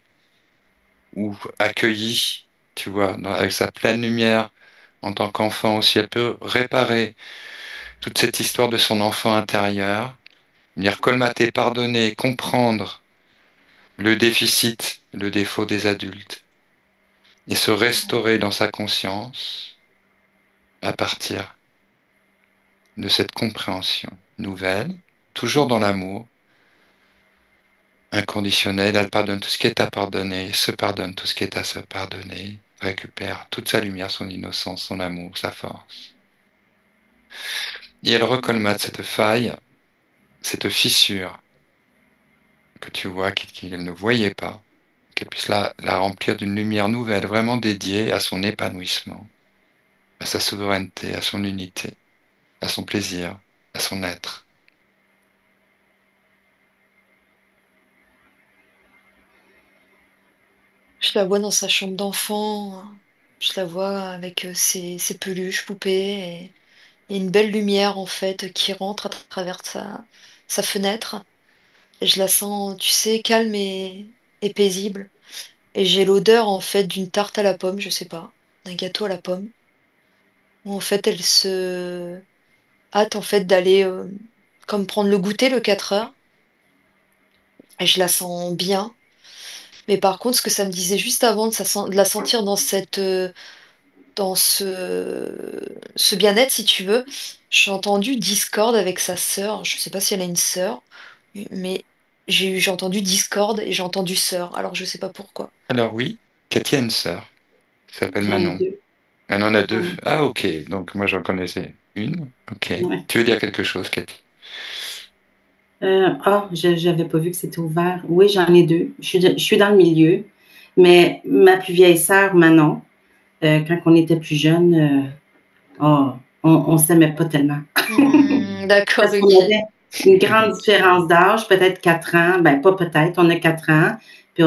ou accueilli, tu vois, avec sa pleine lumière en tant qu'enfant aussi. Elle peut réparer toute cette histoire de son enfant intérieur, venir colmater, pardonner, comprendre le déficit, le défaut des adultes, et se restaurer dans sa conscience à partir de cette compréhension nouvelle, toujours dans l'amour inconditionnel. Elle pardonne tout ce qui est à pardonner, se pardonne tout ce qui est à se pardonner. récupère toute sa lumière, son innocence, son amour, sa force. Et elle recolmate cette faille, cette fissure que tu vois, qu'elle ne voyait pas, qu'elle puisse la remplir d'une lumière nouvelle, vraiment dédiée à son épanouissement, à sa souveraineté, à son unité, à son plaisir, à son être. Je la vois dans sa chambre d'enfant. Je la vois avec ses peluches, poupées. Et il y a une belle lumière, en fait, qui rentre à travers sa fenêtre. Et je la sens, tu sais, calme et paisible. Et j'ai l'odeur, en fait, d'une tarte à la pomme, je sais pas, d'un gâteau à la pomme. Où, en fait, elle se hâte, en fait, d'aller, comme prendre le goûter le 4 heures. Et je la sens bien. Mais par contre, ce que ça me disait juste avant de la sentir dans dans ce bien-être, si tu veux, j'ai entendu discorde avec sa sœur. Je sais pas si elle a une sœur, mais j'ai entendu discorde et j'ai entendu sœur. Alors je sais pas pourquoi. Alors oui, Cathy a une sœur, qui s'appelle J'en ai Manon. deux. Elle en a deux. J'en ai Ah ok, donc moi j'en connaissais une. Ok. deux. Ouais. Tu veux dire quelque chose, Cathy? J'avais pas vu que c'était ouvert. Oui, j'en ai deux. Je suis dans le milieu. Mais ma plus vieille sœur, Manon, quand on était plus jeune, oh, on s'aimait pas tellement. D'accord, Parce qu'on ok. avait une grande différence d'âge, peut-être 4 ans. Ben, pas peut-être, on a 4 ans. Puis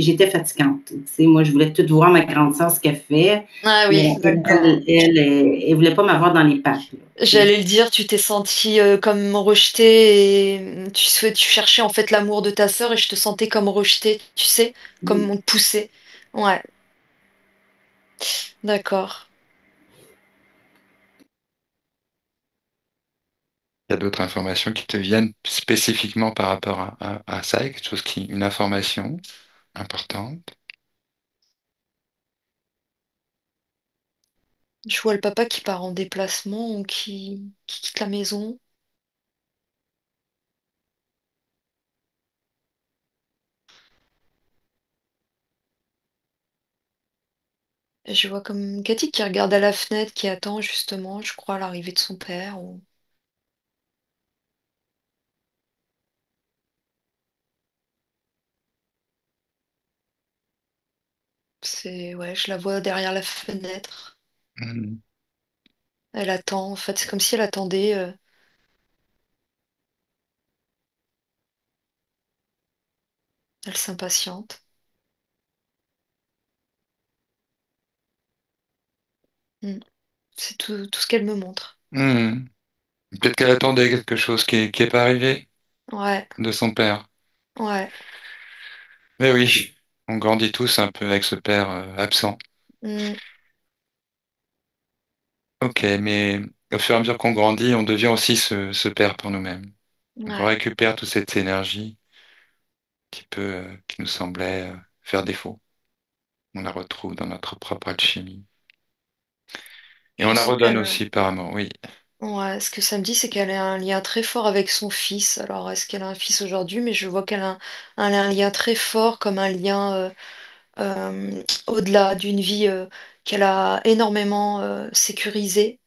j'étais fatigante. Tu sais, moi, je voulais tout voir ma grande sœur, ce qu'elle fait. Ah Mais oui, d'accord. elle voulait pas m'avoir dans les pattes, là, tu sais. J'allais le dire, tu t'es sentie comme rejetée et tu cherchais en fait l'amour de ta sœur et je te sentais comme rejetée, tu sais, comme on te poussait. Ouais, d'accord. Il y a d'autres informations qui te viennent spécifiquement par rapport à ça, quelque chose une information importante. Je vois le papa qui part en déplacement ou qui quitte la maison. Et je vois comme Cathy qui regarde à la fenêtre, qui attend justement, je crois, l'arrivée de son père. Ou... C'est, ouais, je la vois derrière la fenêtre. Hmm. Elle attend, en fait, c'est comme si elle attendait, elle s'impatiente. Mm. C'est tout ce qu'elle me montre. Hmm. Peut-être qu'elle attendait quelque chose qui est pas arrivé Ouais, de son père. ouais. Mais oui, on grandit tous un peu avec ce père absent. Mm, Ok, mais au fur et à mesure qu'on grandit, on devient aussi ce père pour nous-mêmes. Donc on ouais. récupère toute cette énergie qui nous semblait faire défaut. On la retrouve dans notre propre alchimie. Et on Je la sens redonne qu'elle. aussi par amour, oui. Ouais, ce que ça me dit, c'est qu'elle a un lien très fort avec son fils. Alors, est-ce qu'elle a un fils aujourd'hui? Mais je vois qu'elle a un lien très fort, comme un lien au-delà d'une vie qu'elle a énormément sécurisée,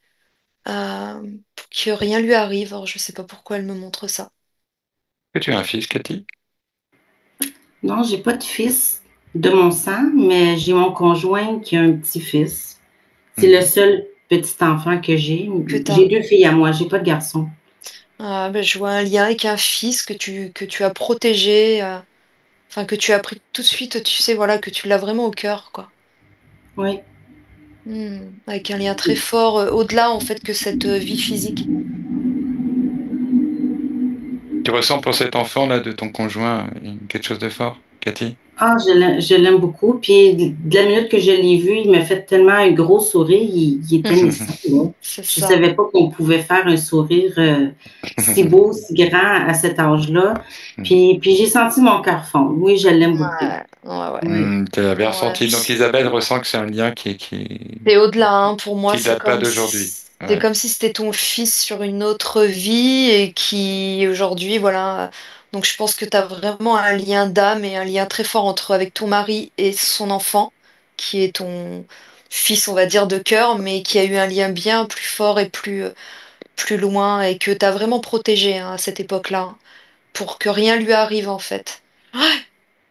pour que rien lui arrive. Alors, je sais pas pourquoi elle me montre ça. Que tu as un fils, Cathy? Non, j'ai pas de fils de mon sang, mais j'ai mon conjoint qui a un petit-fils. C'est le Mhm. seul petit enfant que j'ai. Que J'ai t'as. 2 filles à moi, j'ai pas de garçon. Ben, je vois un lien avec un fils que tu as protégé, enfin que tu as pris tout de suite, tu sais, voilà, que tu l'as vraiment au cœur, quoi. Oui. Avec un lien très fort, au-delà en fait que cette vie physique. Tu ressens pour cet enfant-là de ton conjoint quelque chose de fort, Cathy? Ah, je l'aime beaucoup. Puis de la minute que je l'ai vu, il m'a fait tellement un gros sourire, il était naissant, là. C'est Je ça. savais pas qu'on pouvait faire un sourire si beau, si grand à cet âge-là. Puis j'ai senti mon cœur fondre. Oui, je l'aime beaucoup. Ouais, ouais, ouais. Oui. Tu l'avais Ouais. ressenti. Donc Isabelle ressent que c'est un lien C'est au-delà, hein. Pour moi, qui date pas d'aujourd'hui. c'est Ouais. comme si c'était ton fils sur une autre vie et qui aujourd'hui, voilà. Donc je pense que tu as vraiment un lien d'âme et un lien très fort avec ton mari et son enfant, qui est ton fils, on va dire, de cœur, mais qui a eu un lien bien plus fort et plus loin et que tu as vraiment protégé hein, à cette époque-là, hein, pour que rien lui arrive en fait.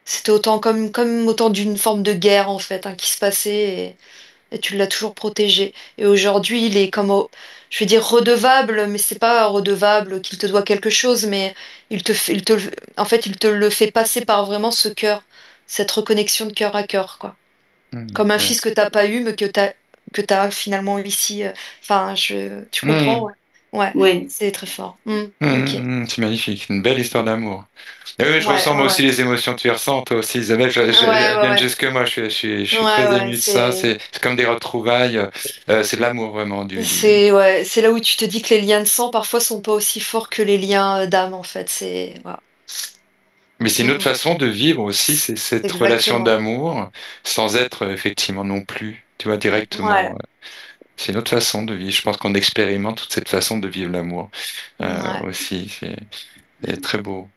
C'était autant comme autant d'une forme de guerre en fait hein, qui se passait et tu l'as toujours protégé. Et aujourd'hui, il est je vais dire redevable, mais c'est pas redevable qu'il te doit quelque chose, mais en fait, il te le fait passer par vraiment ce cœur, cette reconnexion de cœur à cœur, quoi. Comme un Ouais. fils que t'as pas eu, mais que t'as finalement eu ici. Enfin, tu comprends, Hmm. ouais. Ouais, Oui. c'est très fort. Ok. C'est magnifique, une belle histoire d'amour. Et oui, je Ouais, ressens moi ouais, aussi les émotions que tu ressens, toi aussi, Isabelle. ouais, ouais, Elles ouais, viennent ouais, jusque moi, je suis ouais, très ouais, ému de ça. C'est comme des retrouvailles, c'est de l'amour vraiment. ouais, c'est là où tu te dis que les liens de sang parfois sont pas aussi forts que les liens d'âme en fait. C'est voilà. Mais c'est une autre Mm, façon de vivre aussi, c'est cette relation exactement. d'amour, sans être effectivement non plus, tu vois, directement. Ouais, C'est une autre façon de vivre. Je pense qu'on expérimente toute cette façon de vivre l'amour ouais. aussi. C'est très beau.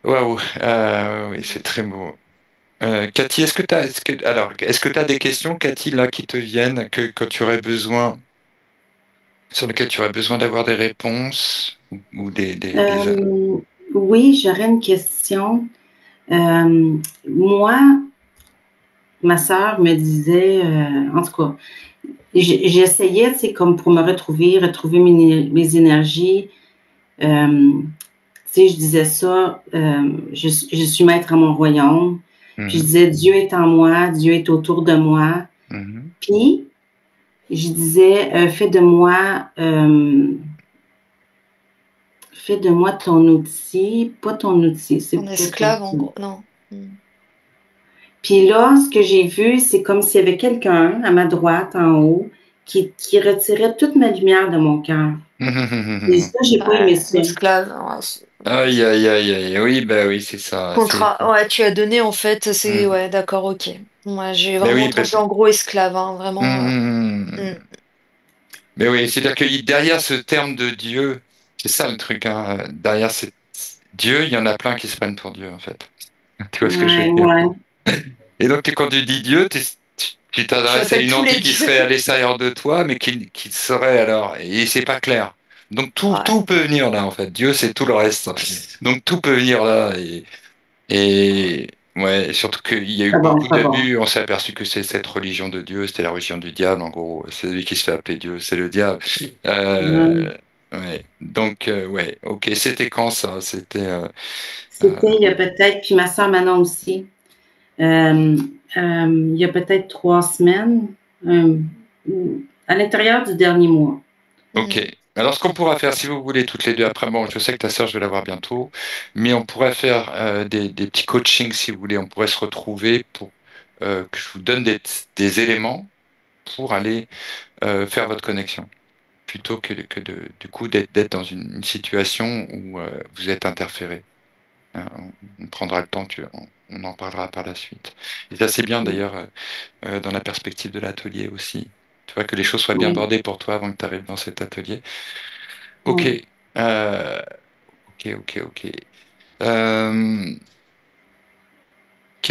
Waouh, oui, c'est très beau. Cathy, est-ce que t'as des questions, Cathy, là, qui te viennent, que tu aurais besoin, sur lesquelles tu aurais besoin d'avoir des réponses ou Euh, oui, j'aurais une question. Moi, ma sœur me disait, en tout cas, j'essayais, c'est comme pour me retrouver mes énergies. Euh, Tu sais, je disais ça, je suis maître à mon royaume. Puis je Mhm, disais, Dieu est en moi, Dieu est autour de moi. mhm. Puis je disais, fais de moi ton outil, pas ton outil, c'est En peut-être autre esclave en chose. gros. Non. Mm. Puis là, ce que j'ai vu, c'est comme s'il y avait quelqu'un à ma droite, en haut, qui retirait toute ma lumière de mon cœur. Et ça, j'ai pas aimé Ouais, ça. l'esclave. Ouais, Aïe, aïe, aïe, aïe. Oui, bah oui, c'est ça. Ouais, tu as donné en fait. C'est Mhm. ouais, d'accord, ok. Moi, j'ai Ben vraiment oui, entendu en gros esclave, hein, vraiment. Mm. Mhm. Mais oui, c'est-à-dire que derrière ce terme de Dieu, c'est ça le truc, hein, derrière Dieu, il y en a plein qui se prennent pour Dieu, en fait. Tu vois ce que je veux Ouais, dire? ouais. Et donc, quand tu dis Dieu, tu Tu t'adresses à appelles une tous les entité qui dieux. serait à l'extérieur de toi, mais qui serait alors, et c'est pas clair. Donc, tout Ouais. peut venir là, en fait. Dieu, c'est tout le reste. Donc, tout peut venir là. Et ouais, et surtout qu'il y a eu Pas bon, beaucoup pas bon. d'abus. On s'est aperçu que c'est cette religion de Dieu, c'était la religion du diable, en gros. C'est lui qui se fait appeler Dieu, c'est le diable. Ouais. Ouais. Donc, ouais, ok. C'était quand ça? Euh, C'était il y a peut-être, puis ma soeur Manon aussi, euh, il y a peut-être 3 semaines, euh, à l'intérieur du dernier mois. ok. Mm. Alors, ce qu'on pourra faire, si vous voulez, toutes les deux, après, bon, je sais que ta sœur, je vais la voir bientôt, mais on pourrait faire des petits coachings, si vous voulez. On pourrait se retrouver pour que je vous donne des éléments pour aller faire votre connexion, plutôt du coup d'être dans une situation où vous êtes interféré. Hein, on prendra le temps, on en parlera par la suite. Et ça, c'est bien d'ailleurs dans la perspective de l'atelier aussi. Tu vois, que les choses soient bien Oui, bordées pour toi avant que tu arrives dans cet atelier. Ok, oui. euh, ok. Euh,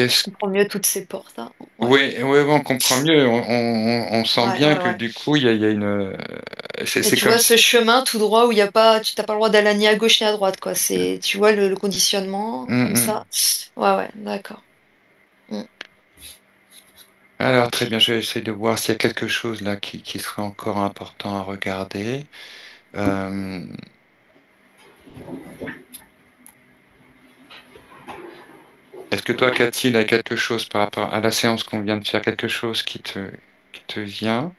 Je qu'est-ce comprends mieux toutes ces portes, hein. Ouais. Oui, oui, oui, on comprend mieux. On sent Ouais, bien ouais, que ouais. du coup, il y a une. Et C'est tu comme vois si. ce chemin tout droit où il y a pas, tu t'as pas le droit d'aller ni à gauche ni à droite, quoi. Tu vois le conditionnement Hum, comme hum. ça. Ouais, ouais, d'accord. Mm. Alors, très bien, je vais essayer de voir s'il y a quelque chose là qui serait encore important à regarder. Euh, est-ce que toi, Cathy, il y a quelque chose par rapport à la séance qu'on vient de faire, quelque chose qui te vient?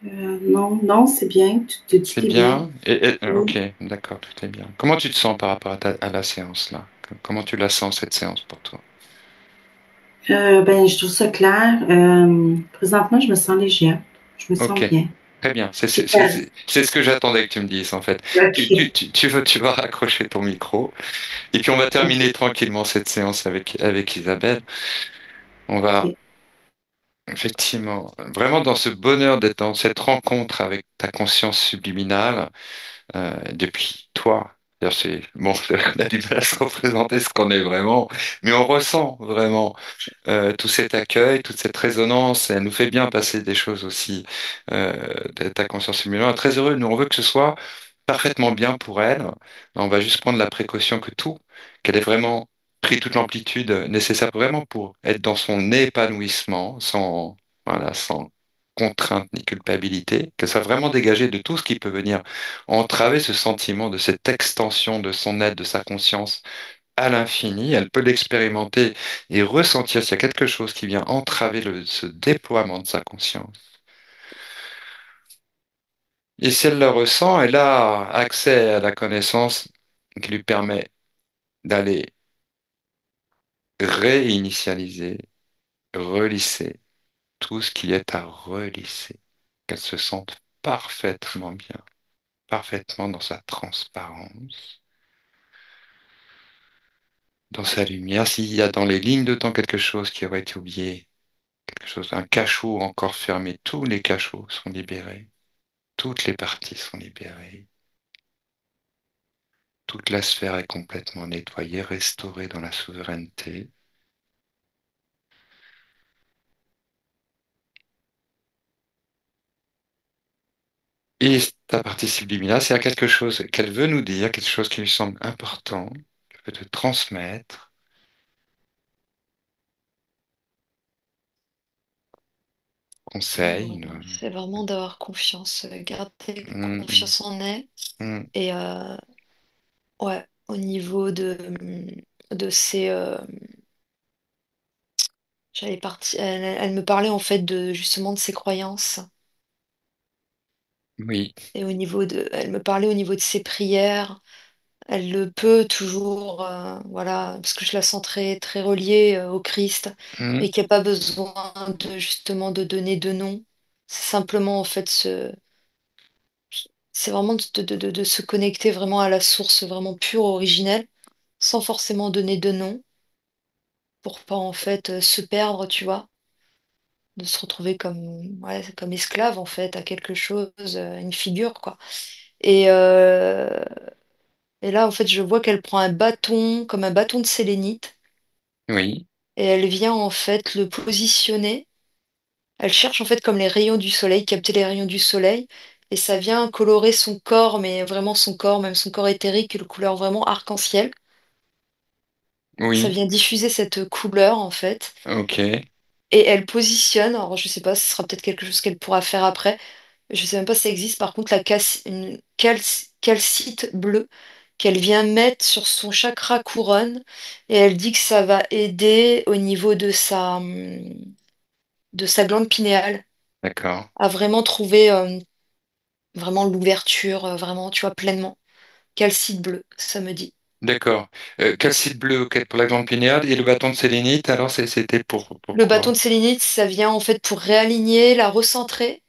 Non, non, c'est bien, C'est tout est bien. bien? Ok, Oui. d'accord, tout est bien. Comment tu te sens par rapport à la séance là? Comment tu la sens, cette séance pour toi? Ben, je trouve ça clair. Présentement, je me sens légère. Je me sens Ok, bien. très bien. C'est clair. C'est ce que j'attendais que tu me dises en fait. OK. Tu vas raccrocher ton micro et puis on va terminer tranquillement cette séance avec Isabelle. On va OK. effectivement vraiment dans ce bonheur d'être dans cette rencontre avec ta conscience subliminale depuis toi. D'ailleurs, bon, on a du mal à se représenter ce qu'on est vraiment, mais on ressent vraiment tout cet accueil, toute cette résonance, et elle nous fait bien passer des choses aussi euh, de ta conscience féminine. Très heureux, nous on veut que ce soit parfaitement bien pour elle. On va juste prendre la précaution qu'elle ait vraiment pris toute l'amplitude nécessaire vraiment pour être dans son épanouissement, voilà, sans contrainte ni culpabilité, qu'elle soit vraiment dégagée de tout ce qui peut venir entraver ce sentiment de cette extension de son être, de sa conscience à l'infini. Elle peut l'expérimenter et ressentir s'il y a quelque chose qui vient entraver ce déploiement de sa conscience. Et si elle le ressent, elle a accès à la connaissance qui lui permet d'aller réinitialiser, relisser tout ce qui est à relisser, qu'elle se sente parfaitement bien, parfaitement dans sa transparence, dans sa lumière. S'il y a dans les lignes de temps quelque chose qui aurait été oublié, quelque chose, un cachot encore fermé, tous les cachots sont libérés, toutes les parties sont libérées, toute la sphère est complètement nettoyée, restaurée dans la souveraineté. Et ta partie subliminale, c'est quelque chose qu'elle veut nous dire, quelque chose qui lui semble important, qu'elle veut te transmettre, conseil. C'est vraiment d'avoir confiance, garder Hum, hum, confiance en elle. hum. Et ouais, au niveau de ses... elle me parlait en fait de justement de ses croyances. Oui, Et elle me parlait au niveau de ses prières. Elle le peut toujours, voilà, parce que je la sens très, très reliée au Christ hum, et qu'il n'y a pas besoin de justement de donner de nom. C'est simplement en fait c'est vraiment de se connecter vraiment à la source vraiment pure, originelle, sans forcément donner de nom, pour pas en fait se perdre, tu vois, de se retrouver comme, ouais, comme esclave en fait à quelque chose, une figure, quoi. Et, euh, et là, en fait, je vois qu'elle prend un bâton, comme un bâton de sélénite, oui, et elle vient en fait le positionner. Elle cherche en fait comme les rayons du soleil, capter les rayons du soleil, et ça vient colorer son corps, mais vraiment son corps, même son corps éthérique, de couleur vraiment arc-en-ciel. Ça oui, vient diffuser cette couleur en fait. ok, Et elle positionne, alors je sais pas, ce sera peut-être quelque chose qu'elle pourra faire après. Je sais même pas si ça existe, par contre, une calcite bleue qu'elle vient mettre sur son chakra couronne, et elle dit que ça va aider au niveau de sa glande pinéale d'accord, à vraiment trouver vraiment l'ouverture, vraiment, tu vois, pleinement. Calcite bleu, ça me dit. d'accord. Calcite bleu, ok, pour la glande pinéale et le bâton de sélénite, alors c'était pour Le bâton pourquoi? de sélénite, ça vient en fait pour réaligner, la recentrer.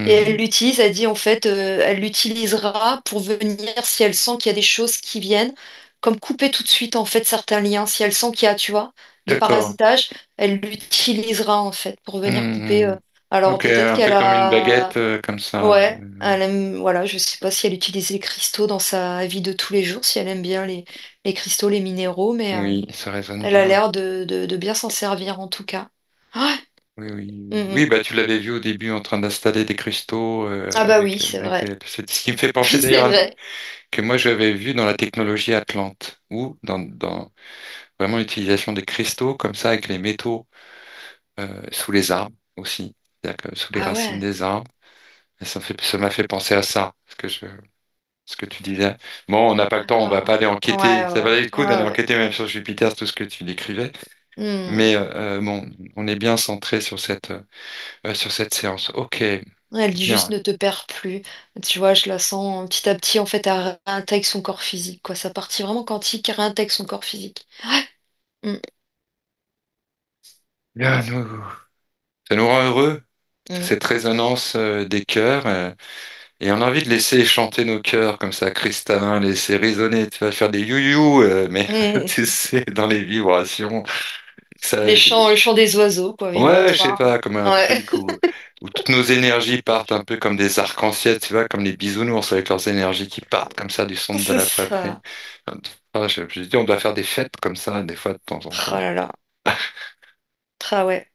Et elle Mhm. l'utilise, elle dit en fait, elle l'utilisera pour venir si elle sent qu'il y a des choses qui viennent, comme couper tout de suite en fait certains liens. Si elle sent qu'il y a, tu vois, des D'accord. parasitages, elle l'utilisera en fait pour venir couper. Mhm. Alors Ok, peut-être un peu qu'elle comme une a, baguette, comme ça. ouais, elle aime, voilà, je sais pas si elle utilise les cristaux dans sa vie de tous les jours, si elle aime bien les cristaux, les minéraux, mais Oui, ça résonne elle a bien. l'air de bien s'en servir en tout cas. Ouais. Oui, oui. Mhm. Oui, bah tu l'avais vu au début en train d'installer des cristaux Ah bah oui, c'est vrai. c'est ce qui me fait penser Oui, c'est d'ailleurs vrai. que moi j'avais vu dans la technologie Atlante, ou dans vraiment l'utilisation des cristaux comme ça avec les métaux sous les arbres aussi, c'est-à-dire que sous les Ah racines ouais. des arbres. Et ça m'a fait penser à ça, ce que tu disais. Bon, on n'a pas le temps, on va pas Alors, aller ouais, enquêter. Ça ouais, valait le coup d'aller ouais, ouais. enquêter même sur Jupiter, tout ce que tu décrivais. Hmm. Mais bon, on est bien centré sur cette séance. Ok, Elle dit juste bien. ne te perds plus. Tu vois, je la sens petit à petit, en fait, elle réintègre son corps physique, quoi. Sa partie vraiment quantique, elle réintègre son corps physique. Hmm. Bien, ça nous rend heureux, Hmm. cette résonance des cœurs. Et on a envie de laisser chanter nos cœurs comme ça, cristallin, laisser résonner. Tu vas faire des you-you, mais Hmm. tu sais, dans les vibrations. Ça, Le chant des oiseaux, quoi, ouais, je sais vibratoire. pas, comme un Ouais, truc où toutes nos énergies partent un peu comme des arcs-en-ciel, tu vois, comme les bisounours avec leurs énergies qui partent comme ça du centre de c'est la fratrie. ça. Enfin, je dis, on doit faire des fêtes comme ça, des fois, de temps en Oh temps. là là. Ah ouais,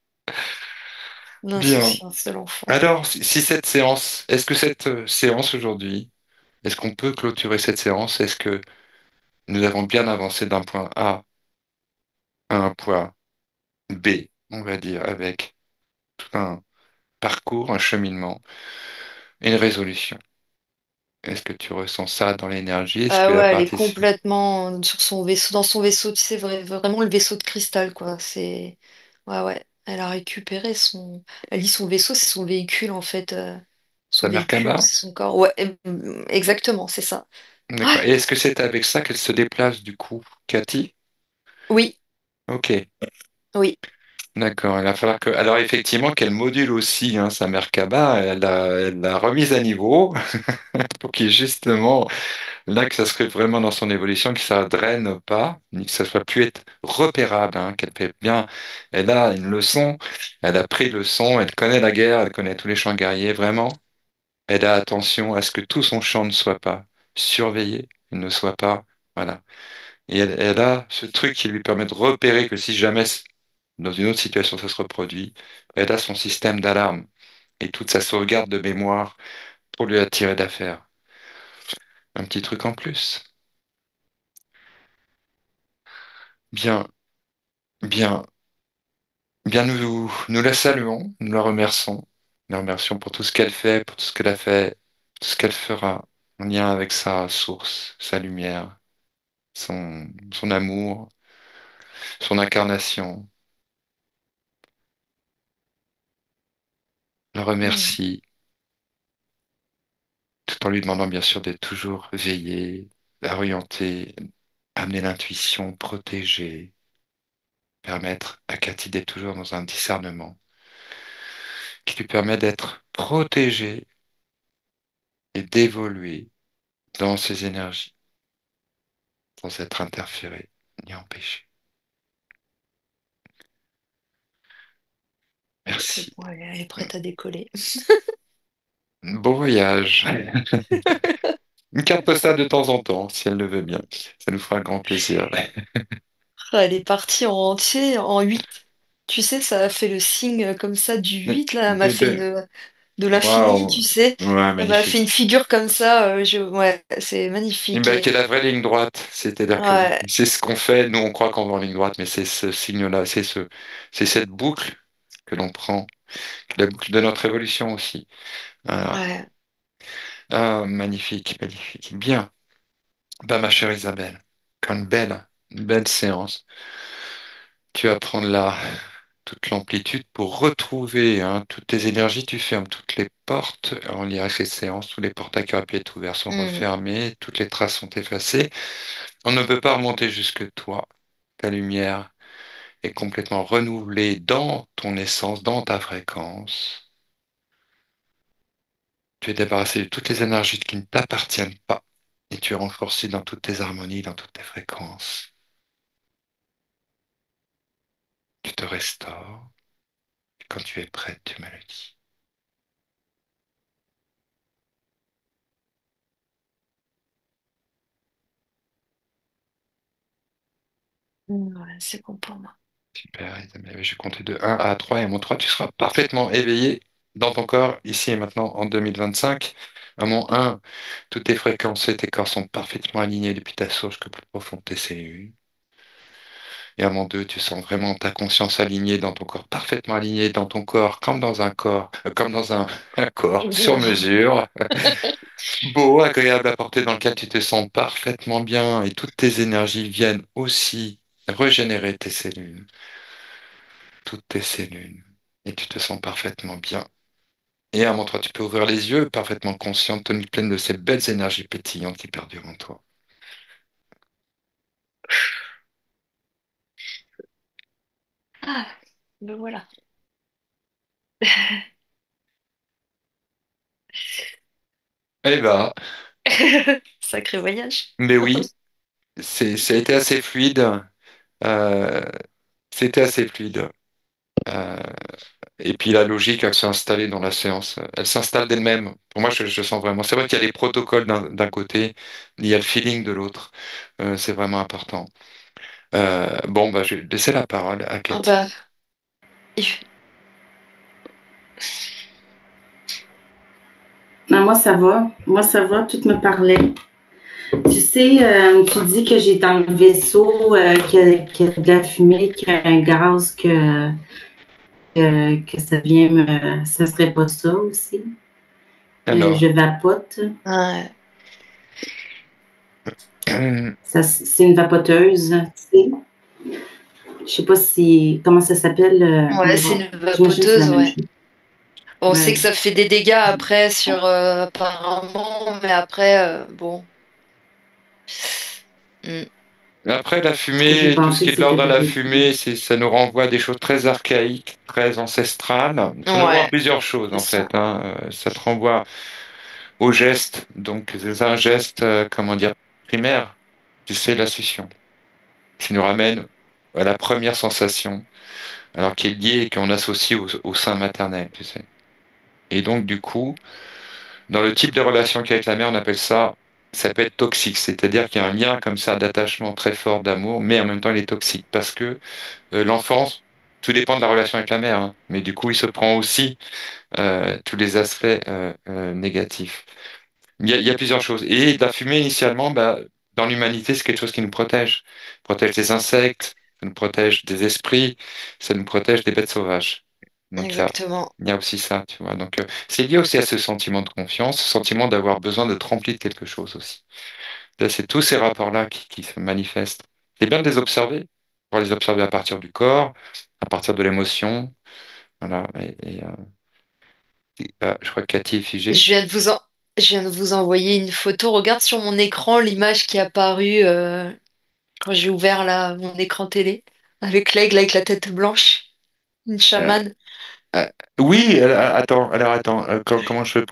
Bien. l'insouciance de l'enfant. Alors, si cette séance, est-ce que cette séance aujourd'hui, est-ce qu'on peut clôturer cette séance? Est-ce que nous avons bien avancé d'un point A à un point B, on va dire, avec tout un parcours, un cheminement et une résolution? Est-ce que tu ressens ça dans l'énergie? Est-ce que Ah la ouais, elle est partie... complètement sur son vaisseau, dans son vaisseau, tu sais, vraiment le vaisseau de cristal, quoi. Ouais, ouais. Elle a récupéré son. Elle dit son vaisseau, c'est son véhicule, en fait. Son Ta mère véhicule, Kaba? c'est son corps. Ouais, exactement, c'est ça. D'accord. Ouais. Et est-ce que c'est avec ça qu'elle se déplace du coup, Cathy? Oui, Ok, oui. d'accord. Il va falloir que... Alors effectivement, qu'elle module aussi hein, sa mère Kaba, elle l'a remise à niveau pour qu'il y ait justement là que ça serait vraiment dans son évolution, que ça draine pas, ni que ça soit plus être repérable, hein, qu'elle fait bien. Elle a une leçon, elle a pris leçon, elle connaît la guerre, elle connaît tous les champs guerriers, vraiment. Elle a attention à ce que tout son champ ne soit pas surveillé, ne soit pas, voilà. Et elle a ce truc qui lui permet de repérer que si jamais dans une autre situation ça se reproduit, elle a son système d'alarme et toute sa sauvegarde de mémoire pour lui attirer d'affaire. Un petit truc en plus. Bien, bien. Bien, nous la saluons, nous la remercions. Nous la remercions pour tout ce qu'elle fait, pour tout ce qu'elle a fait, tout ce qu'elle fera en lien avec sa source, sa lumière, son amour, son incarnation. La Mm. remercie, tout en lui demandant bien sûr d'être toujours veillée, orientée, amener l'intuition, protéger, permettre à Cathy d'être toujours dans un discernement qui lui permet d'être protégée et d'évoluer dans ses énergies sans être interférée ni empêchée. C'est Merci. bon, elle est prête à décoller. Bon voyage. Une carte postale de temps en temps, si elle le veut bien. Ça nous fera un grand plaisir. Elle est partie en, tu sais, en 8. Tu sais, ça a fait le signe comme ça du 8 là. Elle m'a fait De... de l'infini, tu Waouh. sais. Ouais, Elle m'a fait une magnifique. figure comme ça. Ouais, c'est Eh magnifique. ben, qui est la vraie ligne droite. C'est-à-dire que Ouais, c'est ce qu'on fait. Nous, on croit qu'on va en ligne droite, mais c'est ce signe-là. C'est cette boucle que l'on prend. La boucle de notre évolution aussi. Voilà. ouais. Ah, magnifique, magnifique. Bien. Bah, ma chère Isabelle, une belle séance. Tu vas prendre là toute l'amplitude pour retrouver hein, toutes tes énergies. Tu fermes toutes les portes en lien avec ces séances. Tous les portails qui auraient pu être ouverts sont Mm. refermés. Toutes les traces sont effacées. On ne peut pas remonter jusque toi. Ta lumière est complètement renouvelée dans ton essence, dans ta fréquence. Tu es débarrassé de toutes les énergies qui ne t'appartiennent pas. Et tu es renforcé dans toutes tes harmonies, dans toutes tes fréquences. Tu te restaures. Quand tu es prête, tu me le dis. Ouais, c'est bon pour moi. Super, Isabelle. Je vais compter de 1 à 3 et à mon 3, tu seras parfaitement éveillé dans ton corps, ici et maintenant, en 2025. À mon 1, toutes tes fréquences et tes corps sont parfaitement alignés depuis ta source jusqu'au plus profond de tes cellules. Et à mon 2, tu sens vraiment ta conscience alignée dans ton corps, parfaitement alignée dans ton corps, comme dans un corps sur mesure, beau, agréable à porter, dans lequel tu te sens parfaitement bien et toutes tes énergies viennent aussi régénérer tes cellules, toutes tes cellules. Et tu te sens parfaitement bien. Et à mon 3, tu peux ouvrir les yeux, parfaitement consciente, pleine de ces belles énergies pétillantes qui perdurent en toi. Ah, ben voilà. Eh ben, Sacré voyage. mais oui, ça a été assez fluide. Euh, C'était assez fluide. Euh, et puis la logique, elle s'est installée dans la séance. Elle s'installe d'elle-même. Pour moi, je sens vraiment. C'est vrai qu'il y a les protocoles d'un côté, il y a le feeling de l'autre. C'est vraiment important. Bon, bah, je vais laisser la parole à Ah Cathy. bah, il- Non, moi, ça va. Moi, ça va. Tout me parlait. Tu sais, tu dis que j'ai dans le vaisseau, qu'il y a de la fumée, qu'il y a un gaz, que ça vient me. Ça serait pas ça aussi. Alors, Je vapote. ouais, Ça, c'est une vapoteuse, tu sais. Je sais pas si. Comment ça s'appelle? ouais, On c'est va. une J'imagine que c'est la vapoteuse, même ouais. chose. On sait que Ouais. ça fait des dégâts après sur apparemment, mais après, bon. Hmm, après, la Ce que j'ai fumée, tout ce pensé qui que est de l'ordre c'était de pour la les filles. fumée, ça nous renvoie à des choses très archaïques, très ancestrales. Ça nous renvoie à ouais, plusieurs choses, c'est en ça. fait, hein. Ça te renvoie au geste. Donc, c'est un geste, comment dire, primaire. Tu sais, la succion. Qui nous ramène à la première sensation, alors qui est liée et qu'on associe au sein maternel, tu sais. Et donc, du coup, dans le type de relation qu'il y a avec la mère, on appelle ça peut être toxique. C'est-à-dire qu'il y a un lien comme ça d'attachement très fort, d'amour, mais en même temps, il est toxique parce que l'enfance, tout dépend de la relation avec la mère, hein. Mais du coup, il se prend aussi tous les aspects négatifs. Il y a plusieurs choses. Et la fumée, initialement, bah, dans l'humanité, c'est quelque chose qui nous protège. Protège des insectes, ça nous protège des esprits, ça nous protège des bêtes sauvages. Donc Exactement. il y a aussi ça, tu vois. Donc c'est lié aussi à ce sentiment de confiance, ce sentiment d'avoir besoin de te remplir de quelque chose aussi. Là, c'est tous ces rapports-là qui se manifestent. C'est bien de les observer, pour les observer à partir du corps, à partir de l'émotion. Voilà. Je crois que Cathy est figée. Je viens de vous en... Je viens de vous envoyer une photo. Regarde sur mon écran l'image qui est apparue quand j'ai ouvert mon écran télé avec l'aigle avec la tête blanche, une Euh, chamane. oui, attends, alors attends, comment je fais